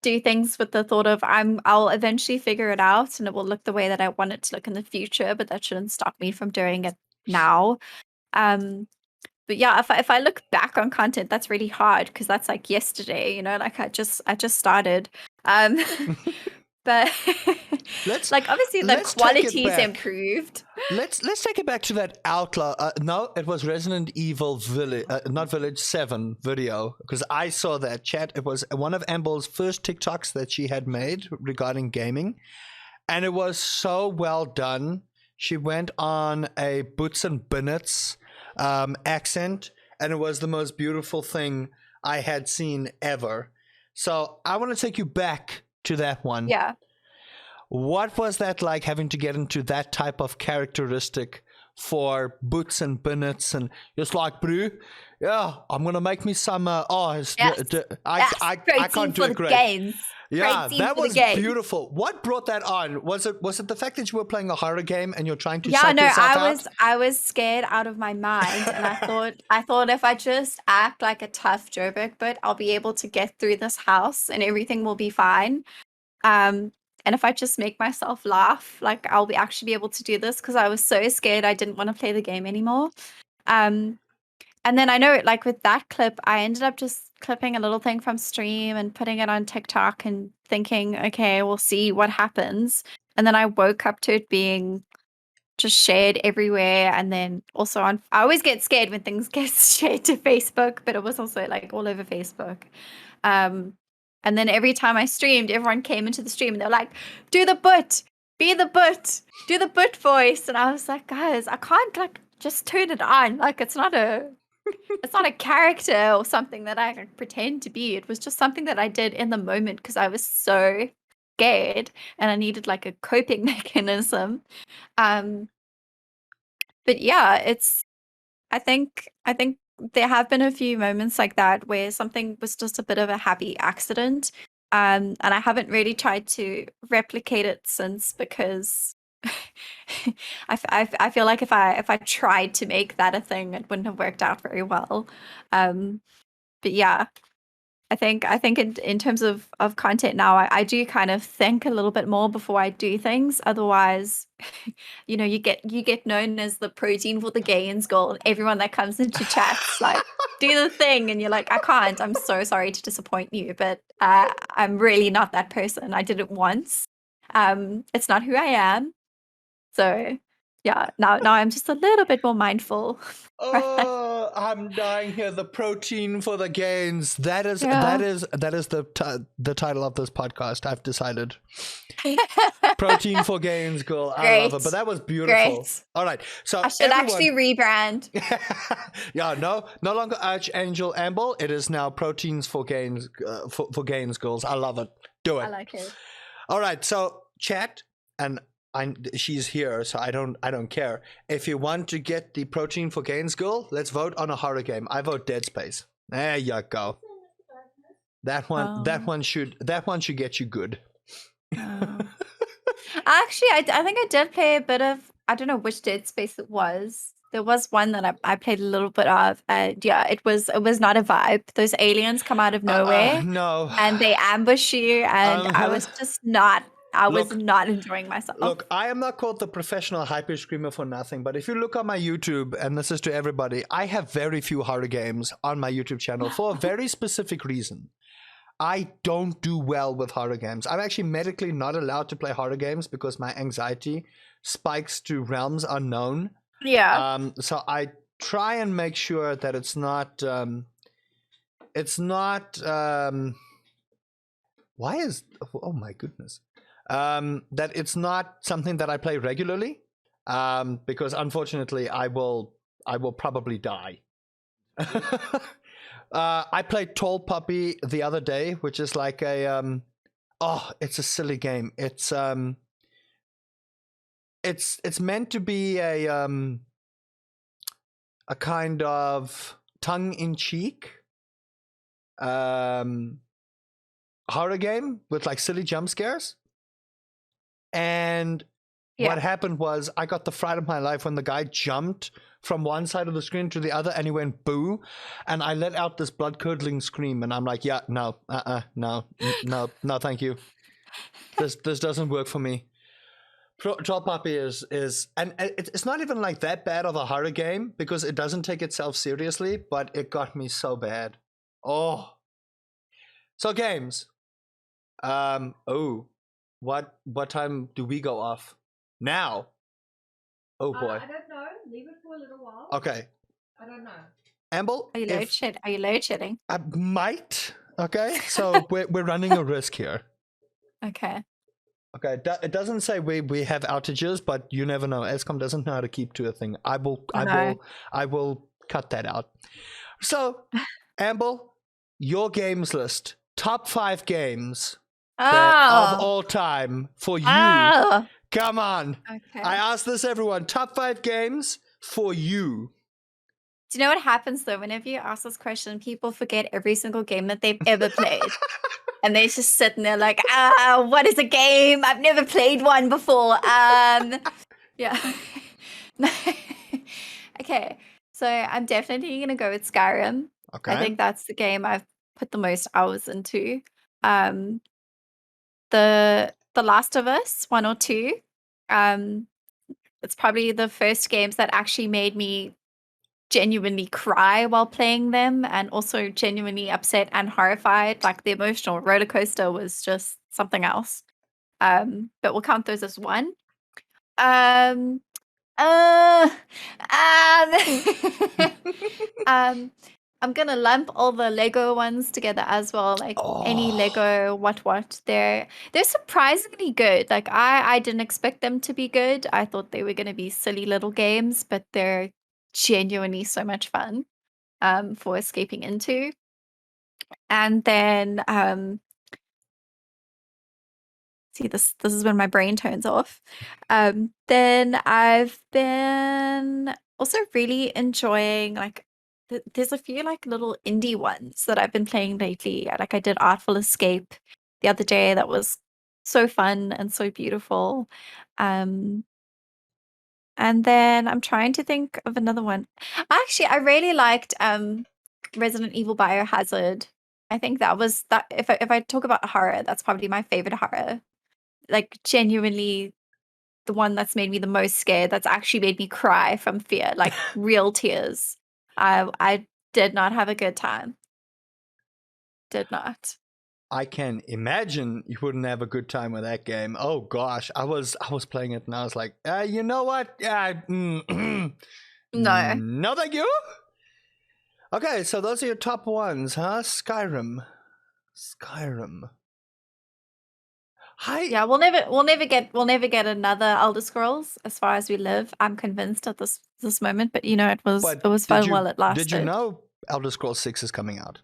do things with the thought of I'll eventually figure it out and it will look the way that I want it to look in the future, but that shouldn't stop me from doing it now. But yeah, if I look back on content, that's really hard because that's like yesterday, like I just started. Um but like obviously the let's take it quality's back. improved. Let's take it back to that Outlaw. No, it was Resident Evil Village, not Village 7 video, because I saw that chat. It was one of Ambel's first TikToks that she had made regarding gaming, and it was so well done. She went on a Boots and Binnets accent, and it was the most beautiful thing I had seen ever. So I want to take you back to that one. Yeah. What was that like, having to get into that type of characteristic for Boots and Binnets, and just like, bro, yeah, I'm gonna make me some. I can't do it great. Games. Yeah, that was beautiful. What brought that on? Was it the fact that you were playing a horror game and you're trying to psych yourself out? I was scared out of my mind, and I thought if I just act like a tough Joburg bit, I'll be able to get through this house and everything will be fine. And if I just make myself laugh, like I'll actually be able to do this, because I was so scared I didn't want to play the game anymore. And then I know, like with that clip, I ended up just clipping a little thing from stream and putting it on TikTok and thinking, okay, we'll see what happens. And then I woke up to it being just shared everywhere. And then also I always get scared when things get shared to Facebook, but it was also like all over Facebook. And then every time I streamed, everyone came into the stream and they're like, do the boot, be the boot, do the boot voice. And I was like, guys, I can't like just turn it on. Like it's not a character or something that I pretend to be. It was just something that I did in the moment because I was so scared and I needed like a coping mechanism. But yeah, I think there have been a few moments like that where something was just a bit of a happy accident. And I haven't really tried to replicate it since, because I feel like if I tried to make that a thing, it wouldn't have worked out very well. But yeah, I think in terms of content now, I do kind of think a little bit more before I do things. Otherwise, you get known as the protein for the gains goal, and everyone that comes into chats like, do the thing, and you're like, I can't. I'm so sorry to disappoint you, but I'm really not that person. I did it once. It's not who I am. So yeah, now I'm just a little bit more mindful. Oh, I'm dying here. The protein for the gains. That is the title of this podcast. I've decided. Protein for gains, girl. I love it. But that was beautiful. Great. All right. So I should actually rebrand. Yeah, no longer Archangel Ambel. It is now Proteins for Gains, for Gains, girls. I love it. Do it. I like it. All right. So chat, and she's here, so I don't care. If you want to get the Protein for Gains girl, let's vote on a horror game. I vote Dead Space. There you go. That one should get you good. Actually, I think I did play a bit of, I don't know which Dead Space it was. There was one that I played a little bit of, and yeah, it was not a vibe. Those aliens come out of nowhere, no, and they ambush you, and I was just not. I was not enjoying myself. Look, I am not called the professional hyper screamer for nothing, but if you look on my YouTube, and this is to everybody, I have very few horror games on my YouTube channel for a very specific reason. I don't do well with horror games. I'm actually medically not allowed to play horror games because my anxiety spikes to realms unknown. Yeah. So I try and make sure that it's not why is, oh my goodness, that it's not something that I play regularly, because unfortunately I will probably die. I played Tall Puppy the other day, which is like a it's a silly game. It's meant to be a kind of tongue-in-cheek horror game with like silly jump scares. And what happened was I got the fright of my life when the guy jumped from one side of the screen to the other and he went boo, and I let out this blood-curdling scream, and I'm like, yeah, no, no, thank you. This doesn't work for me. Tall Puppy is and it's not even like that bad of a horror game because it doesn't take itself seriously, but it got me so bad. Oh. So games. What time do we go off? Now. Oh boy. I don't know. Leave it for a little while. Okay. I don't know. Amble, Are you load shedding? I might. Okay. So we're running a risk here. Okay. Okay, it doesn't say we have outages, but you never know. Escom doesn't know how to keep to a thing. I will cut that out. So, Amble, your games list, top 5 games of all time for you. Come on. Okay. I asked this everyone. Top 5 games for you. Do you know what happens though? Whenever you ask this question, people forget every single game that they've ever played. And they're just sitting there like, what is a game? I've never played one before. Yeah. Okay. So I'm definitely going to go with Skyrim. Okay. I think that's the game I've put the most hours into. The Last of Us 1 or 2. It's probably the first games that actually made me genuinely cry while playing them, and also genuinely upset and horrified. Like the emotional roller coaster was just something else. But we'll count those as one. I'm gonna lump all the Lego ones together as well. Like any Lego what they're surprisingly good. Like I didn't expect them to be good. I thought they were gonna be silly little games, but they're genuinely so much fun for escaping into. And then see, this is when my brain turns off. Then I've been also really enjoying like there's a few like little indie ones that I've been playing lately. Like I did Artful Escape the other day. That was so fun and so beautiful. And then I'm trying to think of another one. Actually, I really liked Resident Evil Biohazard. I think that was that. If I talk about horror, that's probably my favorite horror. Like genuinely, the one that's made me the most scared. That's actually made me cry from fear, like real tears. I did not have a good time. Did not. I can imagine you wouldn't have a good time with that game. Oh gosh, I was playing it and I was like, you know what? No. No, thank you. Okay, so those are your top ones, huh? Skyrim. Hi. Yeah, we'll never get another Elder Scrolls as far as we live. I'm convinced at this moment, but it was fun while it lasted. Did you know Elder Scrolls 6 is coming out?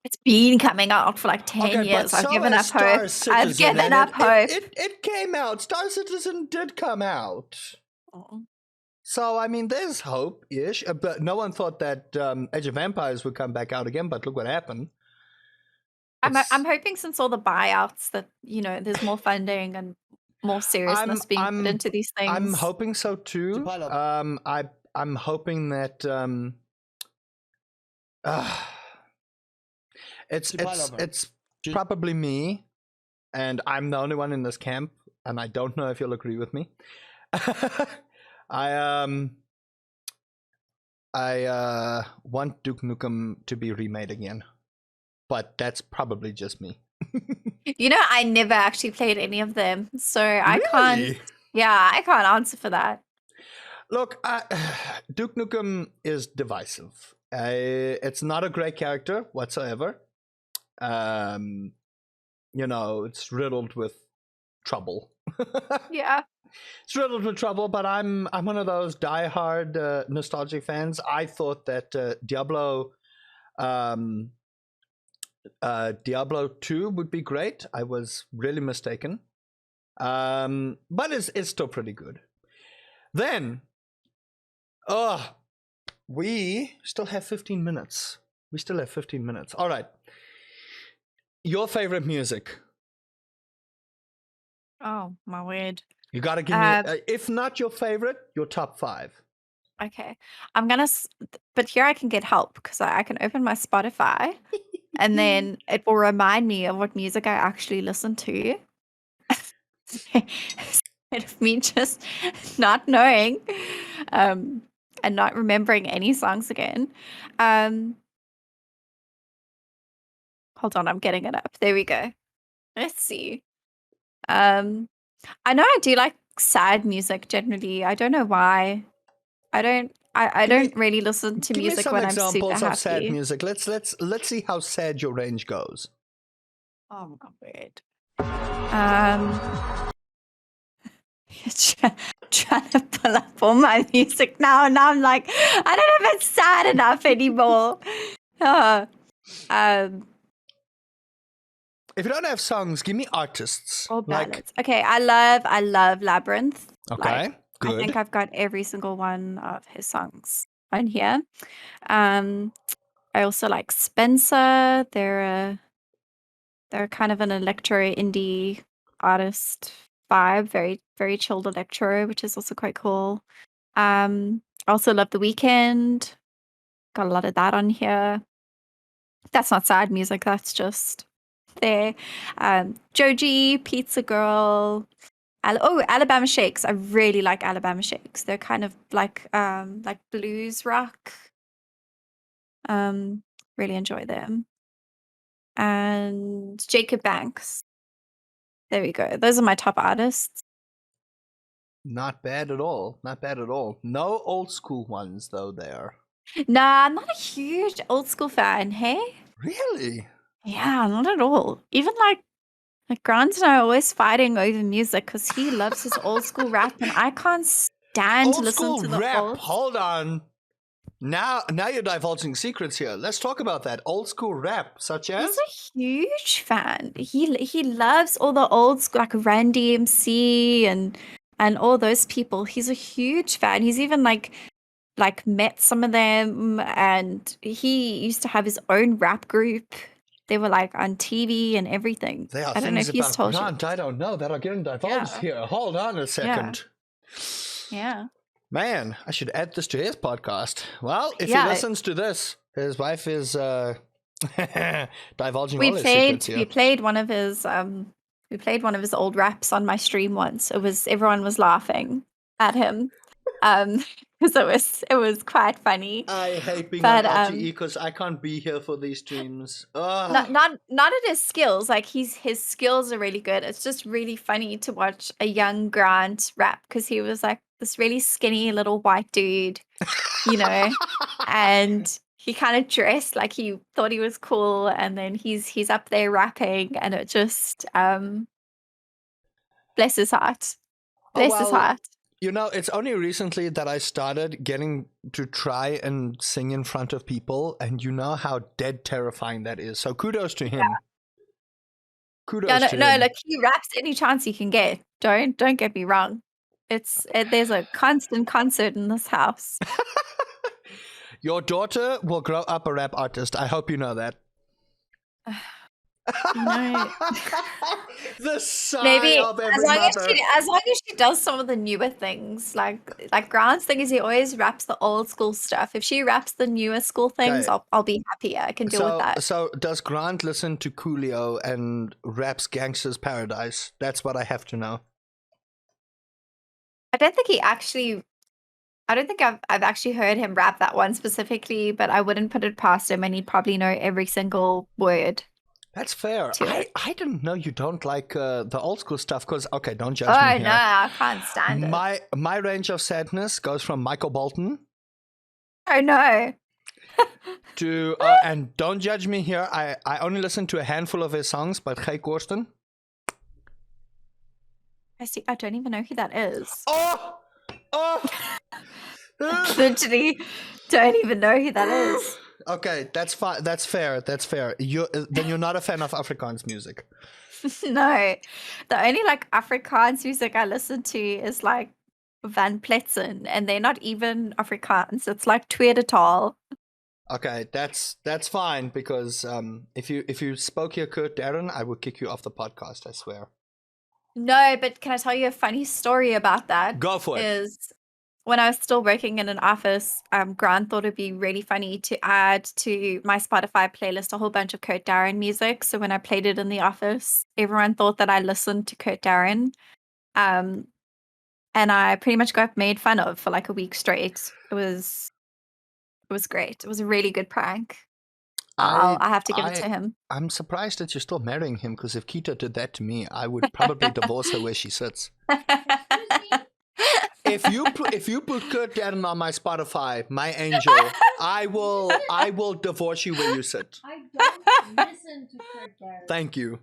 It's been coming out for like 10 years. I've given up hope. I've given up hope. It came out. Star Citizen did come out. Oh. So, I mean, there's hope-ish. But no one thought that Age of Empires would come back out again, but look what happened. I'm hoping since all the buyouts that, there's more funding and more seriousness being put into these things. I'm hoping so too. I'm hoping that it's probably me, and I'm the only one in this camp, and I don't know if you'll agree with me. I want Duke Nukem to be remade again, but that's probably just me. I never actually played any of them, so I Really? can't. Yeah, I can't answer for that. Look, Duke Nukem is divisive. It's not a great character whatsoever. it's riddled with trouble. Yeah. It's riddled with trouble, but I'm one of those diehard nostalgic fans. I thought that Diablo 2 would be great. I was really mistaken. But it's still pretty good. Then, we still have 15 minutes. All right. Your favorite music? Oh, my word. You gotta give me, if not your favorite, your top 5. Okay. I'm going to, but here I can get help because I can open my Spotify and then it will remind me of what music I actually listen to. Instead of me just not knowing and not remembering any songs again. Hold on, I'm getting it up. There we go. Let's see. I know I do like sad music generally. I don't know why. I don't really listen to Give me music some when I'm super examples of sad happy. music. Let's see how sad your range goes. Oh my word. Trying to pull up all my music now, and now I'm like, I don't know if it's sad enough anymore. If you don't have songs, give me artists. Or ballads. Okay, I love Labyrinth. Okay, good. I think I've got every single one of his songs on here. I also like Spencer. They're kind of an electro indie artist vibe, very very chilled electro, which is also quite cool. I also love The Weeknd. Got a lot of that on here. That's not sad music. That's just there. Joji, Pizza Girl. Alabama Shakes. I really like Alabama Shakes. They're kind of like blues rock. Really enjoy them. And Jacob Banks. There we go. Those are my top artists. Not bad at all. No old school ones though there. Nah, I'm not a huge old school fan, hey? Really? Yeah, not at all. Even like Grant and I are always fighting over music because he loves his old school rap and I can't stand to Old listen school to the rap. old. Hold on. Now you're divulging secrets here. Let's talk about that. Old school rap, such as? He's a huge fan. He loves all the old school, like Randy MC and all those people. He's a huge fan. He's even like met some of them, and he used to have his own rap group. They were like on TV and everything. There are I don't know things if he's about told you. Grant I don't know that are getting divulged Yeah. here. Hold on a second. Yeah. Man, I should add this to his podcast. Well, if he Yeah. listens to this, his wife is divulging We all his secrets here. played one of his old raps on my stream once. Everyone was laughing at him. Because it was quite funny. I hate being But, on LTE because I can't be here for these streams. Ugh. Not at his skills. Like his skills are really good. It's just really funny to watch a young Grant rap because he was like this really skinny little white dude, and he kind of dressed like he thought he was cool, and then he's up there rapping, and it just bless his heart. Bless his heart. It's only recently that I started getting to try and sing in front of people, and you know how dead terrifying that is. So kudos to him. Yeah. Kudos to no, him. like he raps any chance he can get. Don't get me wrong. There's a constant concert in this house. Your daughter will grow up a rap artist. I hope you know that. No. The sigh Maybe of every as long mother. as she does some of the newer things, like Grant's thing is he always raps the old school stuff. If she raps the newer school things, Okay. I'll be happier. I can deal with that. So does Grant listen to Coolio and raps Gangsta's Paradise? That's what I have to know. I don't think I've actually heard him rap that one specifically, but I wouldn't put it past him, and he'd probably know every single word. That's fair. To it. I didn't know you don't like the old school stuff because, okay, don't judge Oh me here. no, I can't stand it. My range of sadness goes from Michael Bolton. Oh no. to and don't judge me here. I only listen to a handful of his songs, but Hey Korsten. I don't even know who that is. Oh! Literally don't even know who that is. Okay, that's fine. That's fair. That's fair. Then you're not a fan of Afrikaans music. No. The only like Afrikaans music I listen to is like Van Pletzen, and they're not even Afrikaans. It's like Tweede Okay, that's fine because if you spoke here, Kurt Darren, I would kick you off the podcast. I swear. No, but can I tell you a funny story about that? Go for it. Is when I was still working in an office, Grant thought it'd be really funny to add to my Spotify playlist a whole bunch of Kurt Darren music. So when I played it in the office, everyone thought that I listened to Kurt Darren. And I pretty much got made fun of for like a week straight. It was great. It was a really good prank. I have to give it to him. I'm surprised that you're still marrying him, because if Keita did that to me, I would probably divorce her where she sits. If you put Kurt Darren on my Spotify, my angel, I will divorce you where you sit. I don't listen to Kurt Darren. Thank you.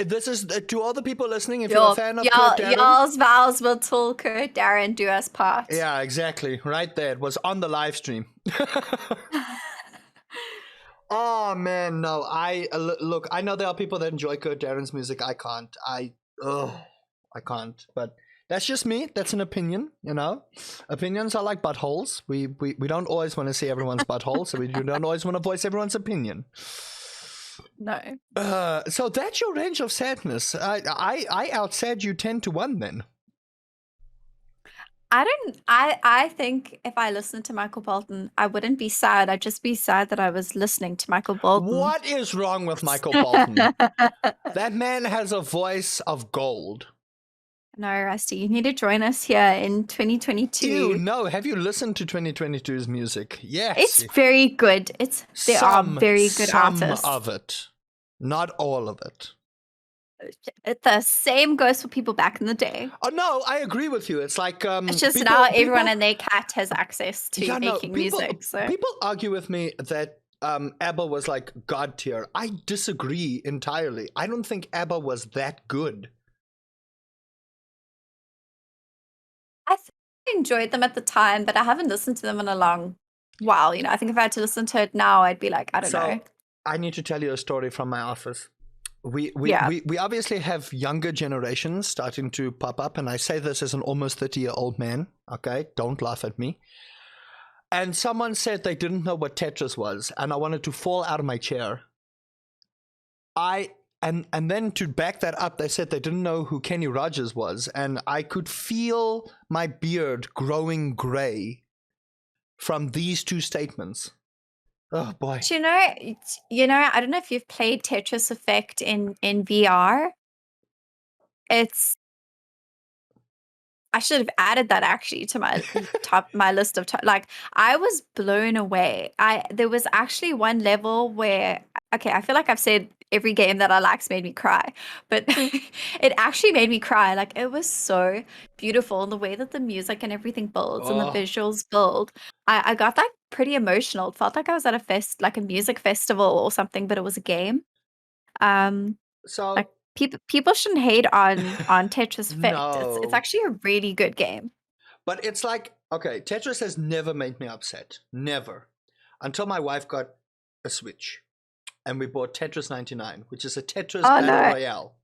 This is to all the people listening. If you're a fan of Kurt Darren, y'all's vows will till Kurt Darren do us part. Yeah, exactly. Right there. It was on the live stream. Oh man, no. Look. I know there are people that enjoy Kurt Darren's music. I can't. I can't. But that's just me. That's an opinion. You know, opinions are like buttholes. We don't always want to see everyone's butthole, so we don't always want to voice everyone's opinion. No. So that's your range of sadness. I outsaid you 10-1 then. I think if I listened to Michael Bolton, I wouldn't be sad. I'd just be sad that I was listening to Michael Bolton. What is wrong with Michael Bolton? That man has a voice of gold. No, Rusty, you need to join us here in 2022. Ew, no. Have you listened to 2022's music? Yes. It's very good. There are very good artists. Some of it. Not all of it. The same goes for people back in the day. Oh no, I agree with you. It's like it's just now everyone and their cat has access to making music. So people argue with me that ABBA was like god tier. I disagree entirely. I don't think ABBA was that good. I enjoyed them at the time, but I haven't listened to them in a long while. You know, I think if I had to listen to it now, I'd be like, I don't know. I need to tell you a story from my office. We obviously have younger generations starting to pop up, and I say this as an almost 30-year-old man. Okay, don't laugh at me. And someone said they didn't know what Tetris was, and I wanted to fall out of my chair. And then to back that up, they said they didn't know who Kenny Rogers was, and I could feel my beard growing gray from these two statements. Oh boy! You know, I don't know if you've played Tetris Effect in VR. I should have added that actually to my list of like I was blown away. There was actually one level where I feel like I've said every game that I like's made me cry, but it actually made me cry. Like it was so beautiful, the way that the music and everything builds and the visuals build. I got like pretty emotional. It felt like I was at a music festival or something, but it was a game. So like, people shouldn't hate on Tetris Effect. No. It's actually a really good game. But it's like, okay, Tetris has never made me upset. Never. Until my wife got a Switch. And we bought Tetris 99, which is a Tetris Battle Royale.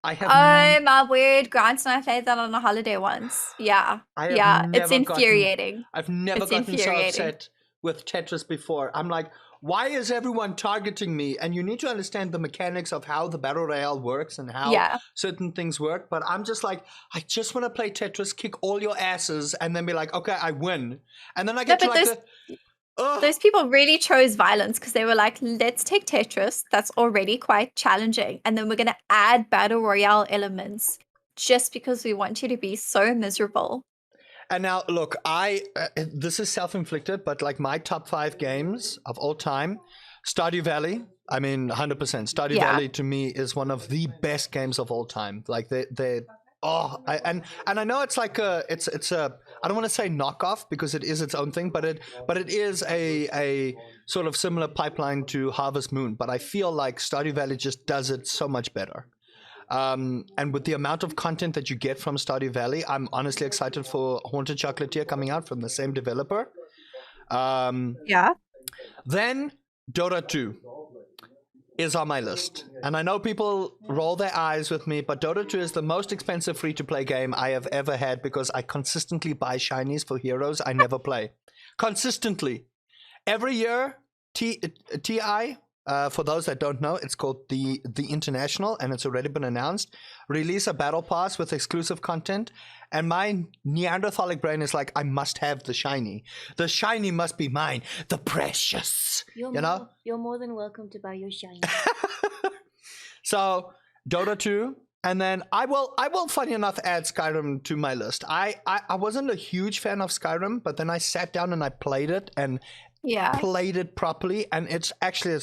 My word. Grant and I played that on a holiday once. Yeah. It's infuriating. I've never gotten so upset with Tetris before. I'm like, why is everyone targeting me? And you need to understand the mechanics of how the Battle Royale works and how certain things work. But I'm just like, I just want to play Tetris, kick all your asses, and then be like, okay, I win. And then I get those people really chose violence because they were like, let's take Tetris, that's already quite challenging, and then we're going to add Battle Royale elements just because we want you to be so miserable. And now, look, this is self-inflicted, but like my top 5 games of all time, Stardew Valley, I mean, 100%. Stardew Valley to me is one of the best games of all time. Like and I know it's like it's a, I don't want to say knockoff because it is its own thing, but it is a sort of similar pipeline to Harvest Moon. But I feel like Stardew Valley just does it so much better. And with the amount of content that you get from Stardew Valley, I'm honestly excited for Haunted Chocolatier coming out from the same developer. Yeah. Then Dota 2 is on my list. And I know people roll their eyes with me, but Dota 2 is the most expensive free-to-play game I have ever had because I consistently buy shinies for heroes I never play. Consistently. Every year, TI, for those that don't know, it's called the International, and it's already been announced, release a battle pass with exclusive content, and my Neanderthalic brain is like, I must have the shiny. The shiny must be mine. The precious. You know? You're more than welcome to buy your shiny. So, Dota 2, and then I will, funny enough, add Skyrim to my list. I wasn't a huge fan of Skyrim, but then I sat down and I played it, and played it properly, and it's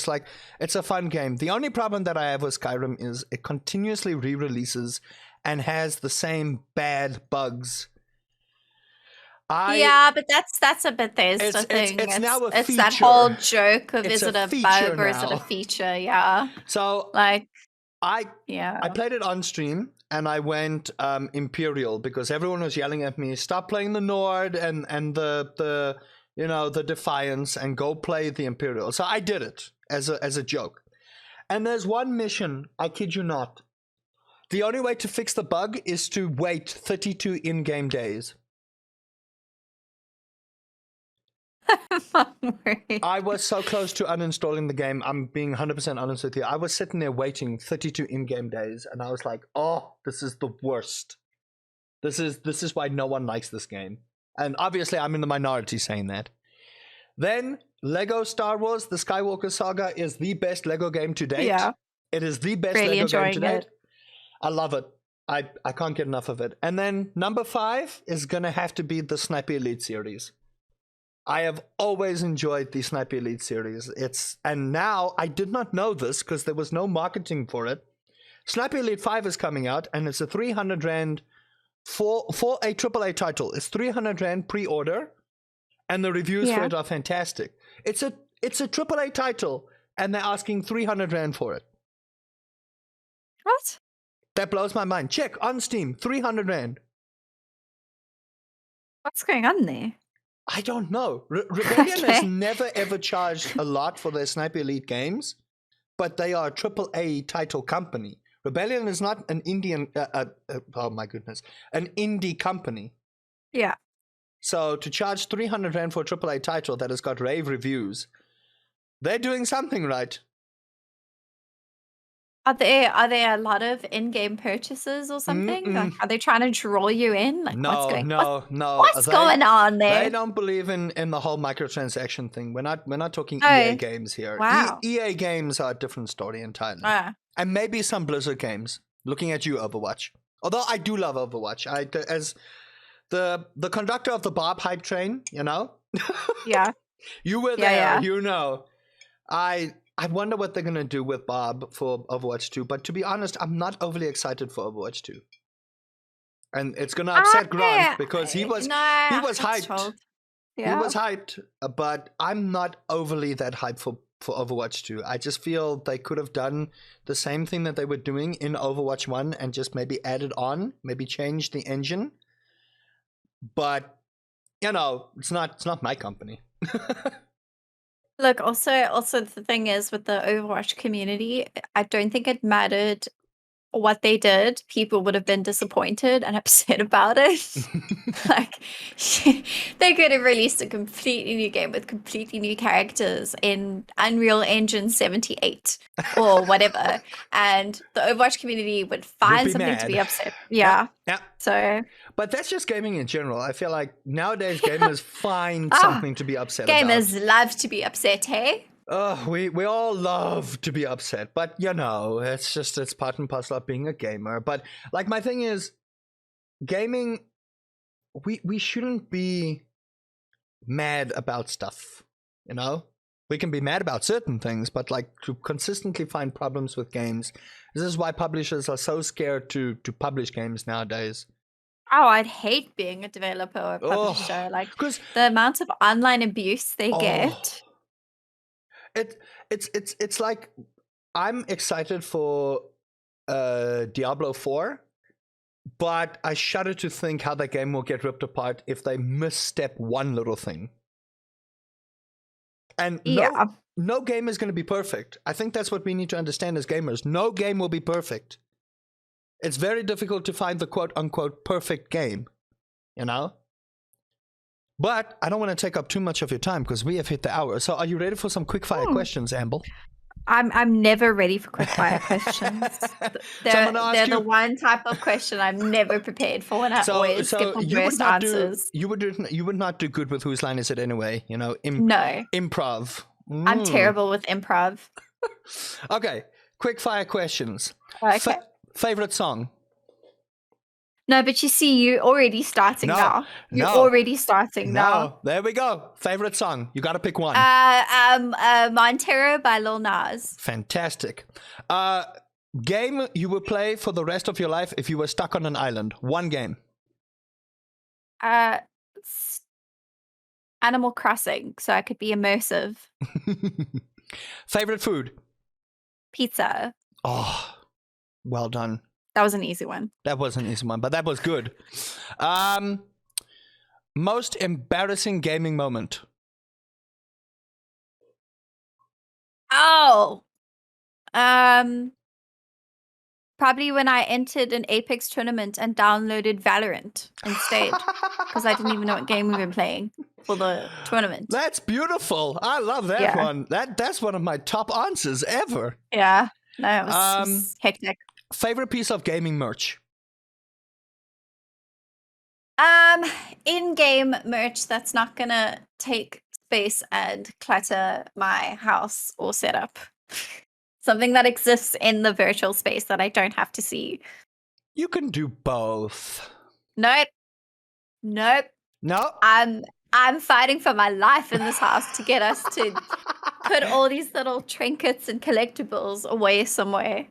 like, it's a fun game. The only problem that I have with Skyrim is it continuously re-releases and has the same bad bugs. But that's a Bethesda thing. It's now a it's feature. That whole joke of, It's is it a feature bug or is it now. a feature? Yeah. So Like, I yeah. played it on stream, and I went Imperial because everyone was yelling at me, stop playing the Nord and the you know, the Defiance, and go play the Imperial. So I did it as a joke. And there's one mission, I kid you not. The only way to fix the bug is to wait 32 in-game days. I was so close to uninstalling the game. I'm being 100% honest with you. I was sitting there waiting 32 in-game days, and I was like, oh, this is the worst. This is why no one likes this game. And obviously, I'm in the minority saying that. Then, Lego Star Wars, The Skywalker Saga is the best Lego game to date. Yeah. It is the best really Lego game to enjoying date. I love it. I can't get enough of it. And then, number 5 is going to have to be the Sniper Elite series. I have always enjoyed the Sniper Elite series. And now, I did not know this because there was no marketing for it. Sniper Elite 5 is coming out, and it's a 300 Rand for a AAA title. It's 300 Rand pre-order, and the reviews for it are fantastic. It's a AAA title, and they're asking 300 Rand for it. What? That blows my mind. Check on Steam, 300 Rand. What's going on there? I don't know. Rebellion has never ever charged a lot for their Sniper Elite games, but they are a AAA title company. Rebellion is not an Indian, oh my goodness, an indie company. Yeah. So to charge 300 Rand for a AAA title that has got rave reviews, they're doing something right. Are there a lot of in-game purchases or something? Like, are they trying to draw you in? Like, No. What's going on there? They don't believe in the whole microtransaction thing. We're not talking EA games here. Wow. EA games are a different story entirely. And maybe some Blizzard games. Looking at you, Overwatch. Although I do love Overwatch. As the conductor of the Bob hype train, you know? Yeah. You were there, you know. I wonder what they're going to do with Bob for Overwatch 2. But to be honest, I'm not overly excited for Overwatch 2. And it's going to upset Grant because he was hyped. Yeah. He was hyped, but I'm not overly that hyped for Overwatch 2. I just feel they could have done the same thing that they were doing in Overwatch 1 and just maybe added on, maybe changed the engine. But, you know, it's not my company. Look, also the thing is with the Overwatch community, I don't think it mattered what they did. People would have been disappointed and upset about it. Like, they could have released a completely new game with completely new characters in Unreal Engine 78 or whatever, and the Overwatch community would find something to be upset. Yeah. So, but that's just gaming in general. I feel like nowadays gamers find something to be upset about. Gamers love to be upset, hey? We all love to be upset, but you know, it's part and parcel of being a gamer. But like, my thing is, gaming, we shouldn't be mad about stuff, you know? We can be mad about certain things, but like to consistently find problems with games. This is why publishers are so scared to publish games nowadays. Oh, I'd hate being a developer or a publisher. Like Because the amount of online abuse they get. it's like I'm excited for Diablo 4, but I shudder to think how that game will get ripped apart if they misstep one little thing. And no game is going to be perfect. I think that's what we need to understand as gamers. No game will be perfect. It's very difficult to find the quote-unquote perfect game, you know? But I don't want to take up too much of your time because we have hit the hour. So are you ready for some quick-fire questions, Ambel? I'm never ready for quick-fire questions. They're the one type of question I'm never prepared for, and I always skip on worst answers. You would not do good with Whose Line Is It Anyway? You know, no. Improv. I'm terrible with improv. Okay, quick-fire questions. Okay. Favorite song? No, but you see, you're already starting now. You're already starting now. There we go. Favorite song? You got to pick one. Montero by Lil Nas. Fantastic. Game you would play for the rest of your life if you were stuck on an island. One game. Animal Crossing, so I could be immersive. Favorite food? Pizza. Oh, well done. That was an easy one. That was an easy one, but that was good. Most embarrassing gaming moment? Oh. Probably when I entered an Apex tournament and downloaded Valorant instead, because I didn't even know what game we were playing for the tournament. That's beautiful. I love that one. That's one of my top answers ever. Yeah. No, it was hectic. Favorite piece of gaming merch? In-game merch that's not gonna take space and clutter my house or setup. Something that exists in the virtual space that I don't have to see. You can do both. Nope. No. I'm fighting for my life in this house to get us to put all these little trinkets and collectibles away somewhere.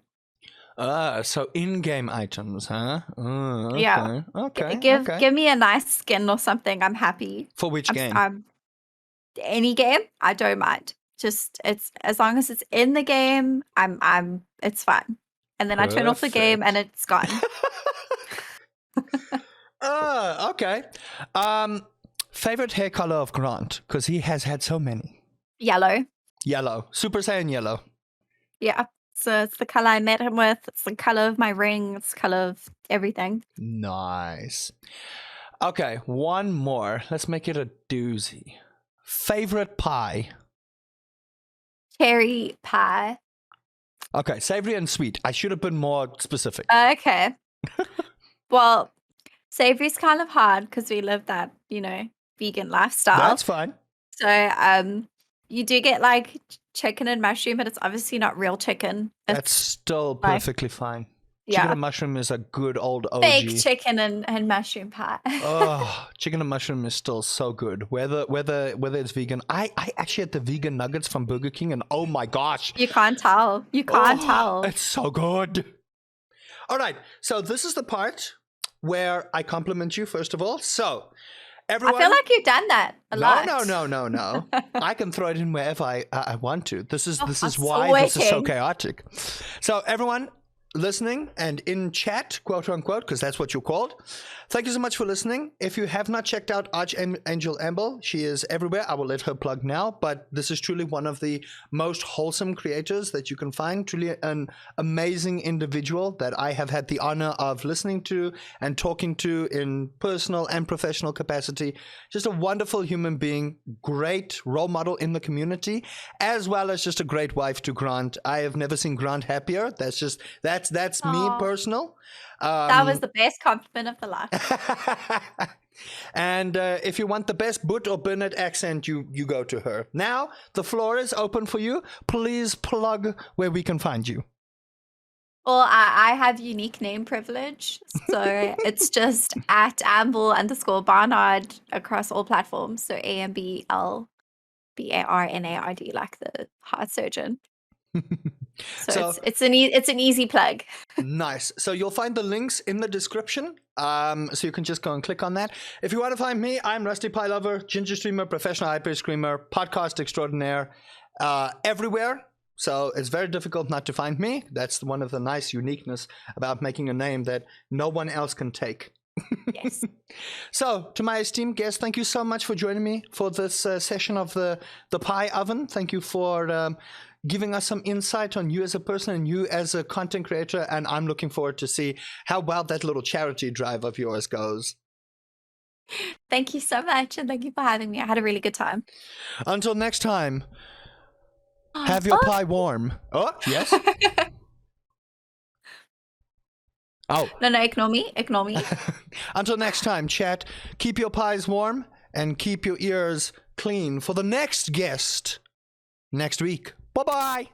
So in-game items, huh? Okay. Yeah. Okay. Give me a nice skin or something. I'm happy. For which game? Any game, I don't mind. Just it's as long as it's in the game, it's fine. And then I turn off the game and it's gone. Okay. Favorite hair color of Grant, because he has had so many. Yellow. Super Saiyan yellow. Yeah. So it's the color I met him with. It's the color of my ring. It's the color of everything. Nice. Okay, one more. Let's make it a doozy. Favorite pie? Cherry pie. Okay, savory and sweet. I should have been more specific. Okay. Well, savory's kind of hard because we live that, vegan lifestyle. That's fine. So, you do get like chicken and mushroom, but it's obviously not real chicken. That's still perfectly fine. Yeah. Chicken and mushroom is a good old OG. Fake chicken and mushroom pie. Oh, chicken and mushroom is still so good. Whether it's vegan. I actually had the vegan nuggets from Burger King and oh my gosh. You can't tell. You can't tell. It's so good. All right. So this is the part where I compliment you, first of all. So everyone, I feel like you've done that a lot. No. I can throw it in wherever I want to. This is why waiting. this is so chaotic. So everyone listening and in chat, quote unquote, because that's what you're called. Thank you so much for listening. If you have not checked out Archangel Ambel, she is everywhere. I will let her plug now, but this is truly one of the most wholesome creators that you can find. Truly an amazing individual that I have had the honor of listening to and talking to in personal and professional capacity. Just a wonderful human being, great role model in the community, as well as just a great wife to Grant. I have never seen Grant happier. That's me personal. That was the best compliment of the life. And if you want the best Boot or Bernard accent, you go to her. Now, the floor is open for you. Please plug where we can find you. Well, I have unique name privilege. So it's just at Ambel_Barnard across all platforms. So AMBL. Barnard, like the heart surgeon. So, So- it's an easy plug. Nice. So you'll find the links in the description. So you can just go and click on that. If you want to find me, I'm RustyPieLover, ginger streamer, professional hyper screamer, podcast extraordinaire, everywhere. So it's very difficult not to find me. That's one of the nice uniqueness about making a name that no one else can take. Yes. So, to my esteemed guests, thank you so much for joining me for this session of the Pie Oven. Thank you for giving us some insight on you as a person and you as a content creator. And I'm looking forward to see how well that little charity drive of yours goes. Thank you so much, and thank you for having me. I had a really good time. Until next time, have your pie warm. Oh, yes. Oh. No, ignore me. Until next time, chat, keep your pies warm and keep your ears clean for the next guest next week. Bye-bye.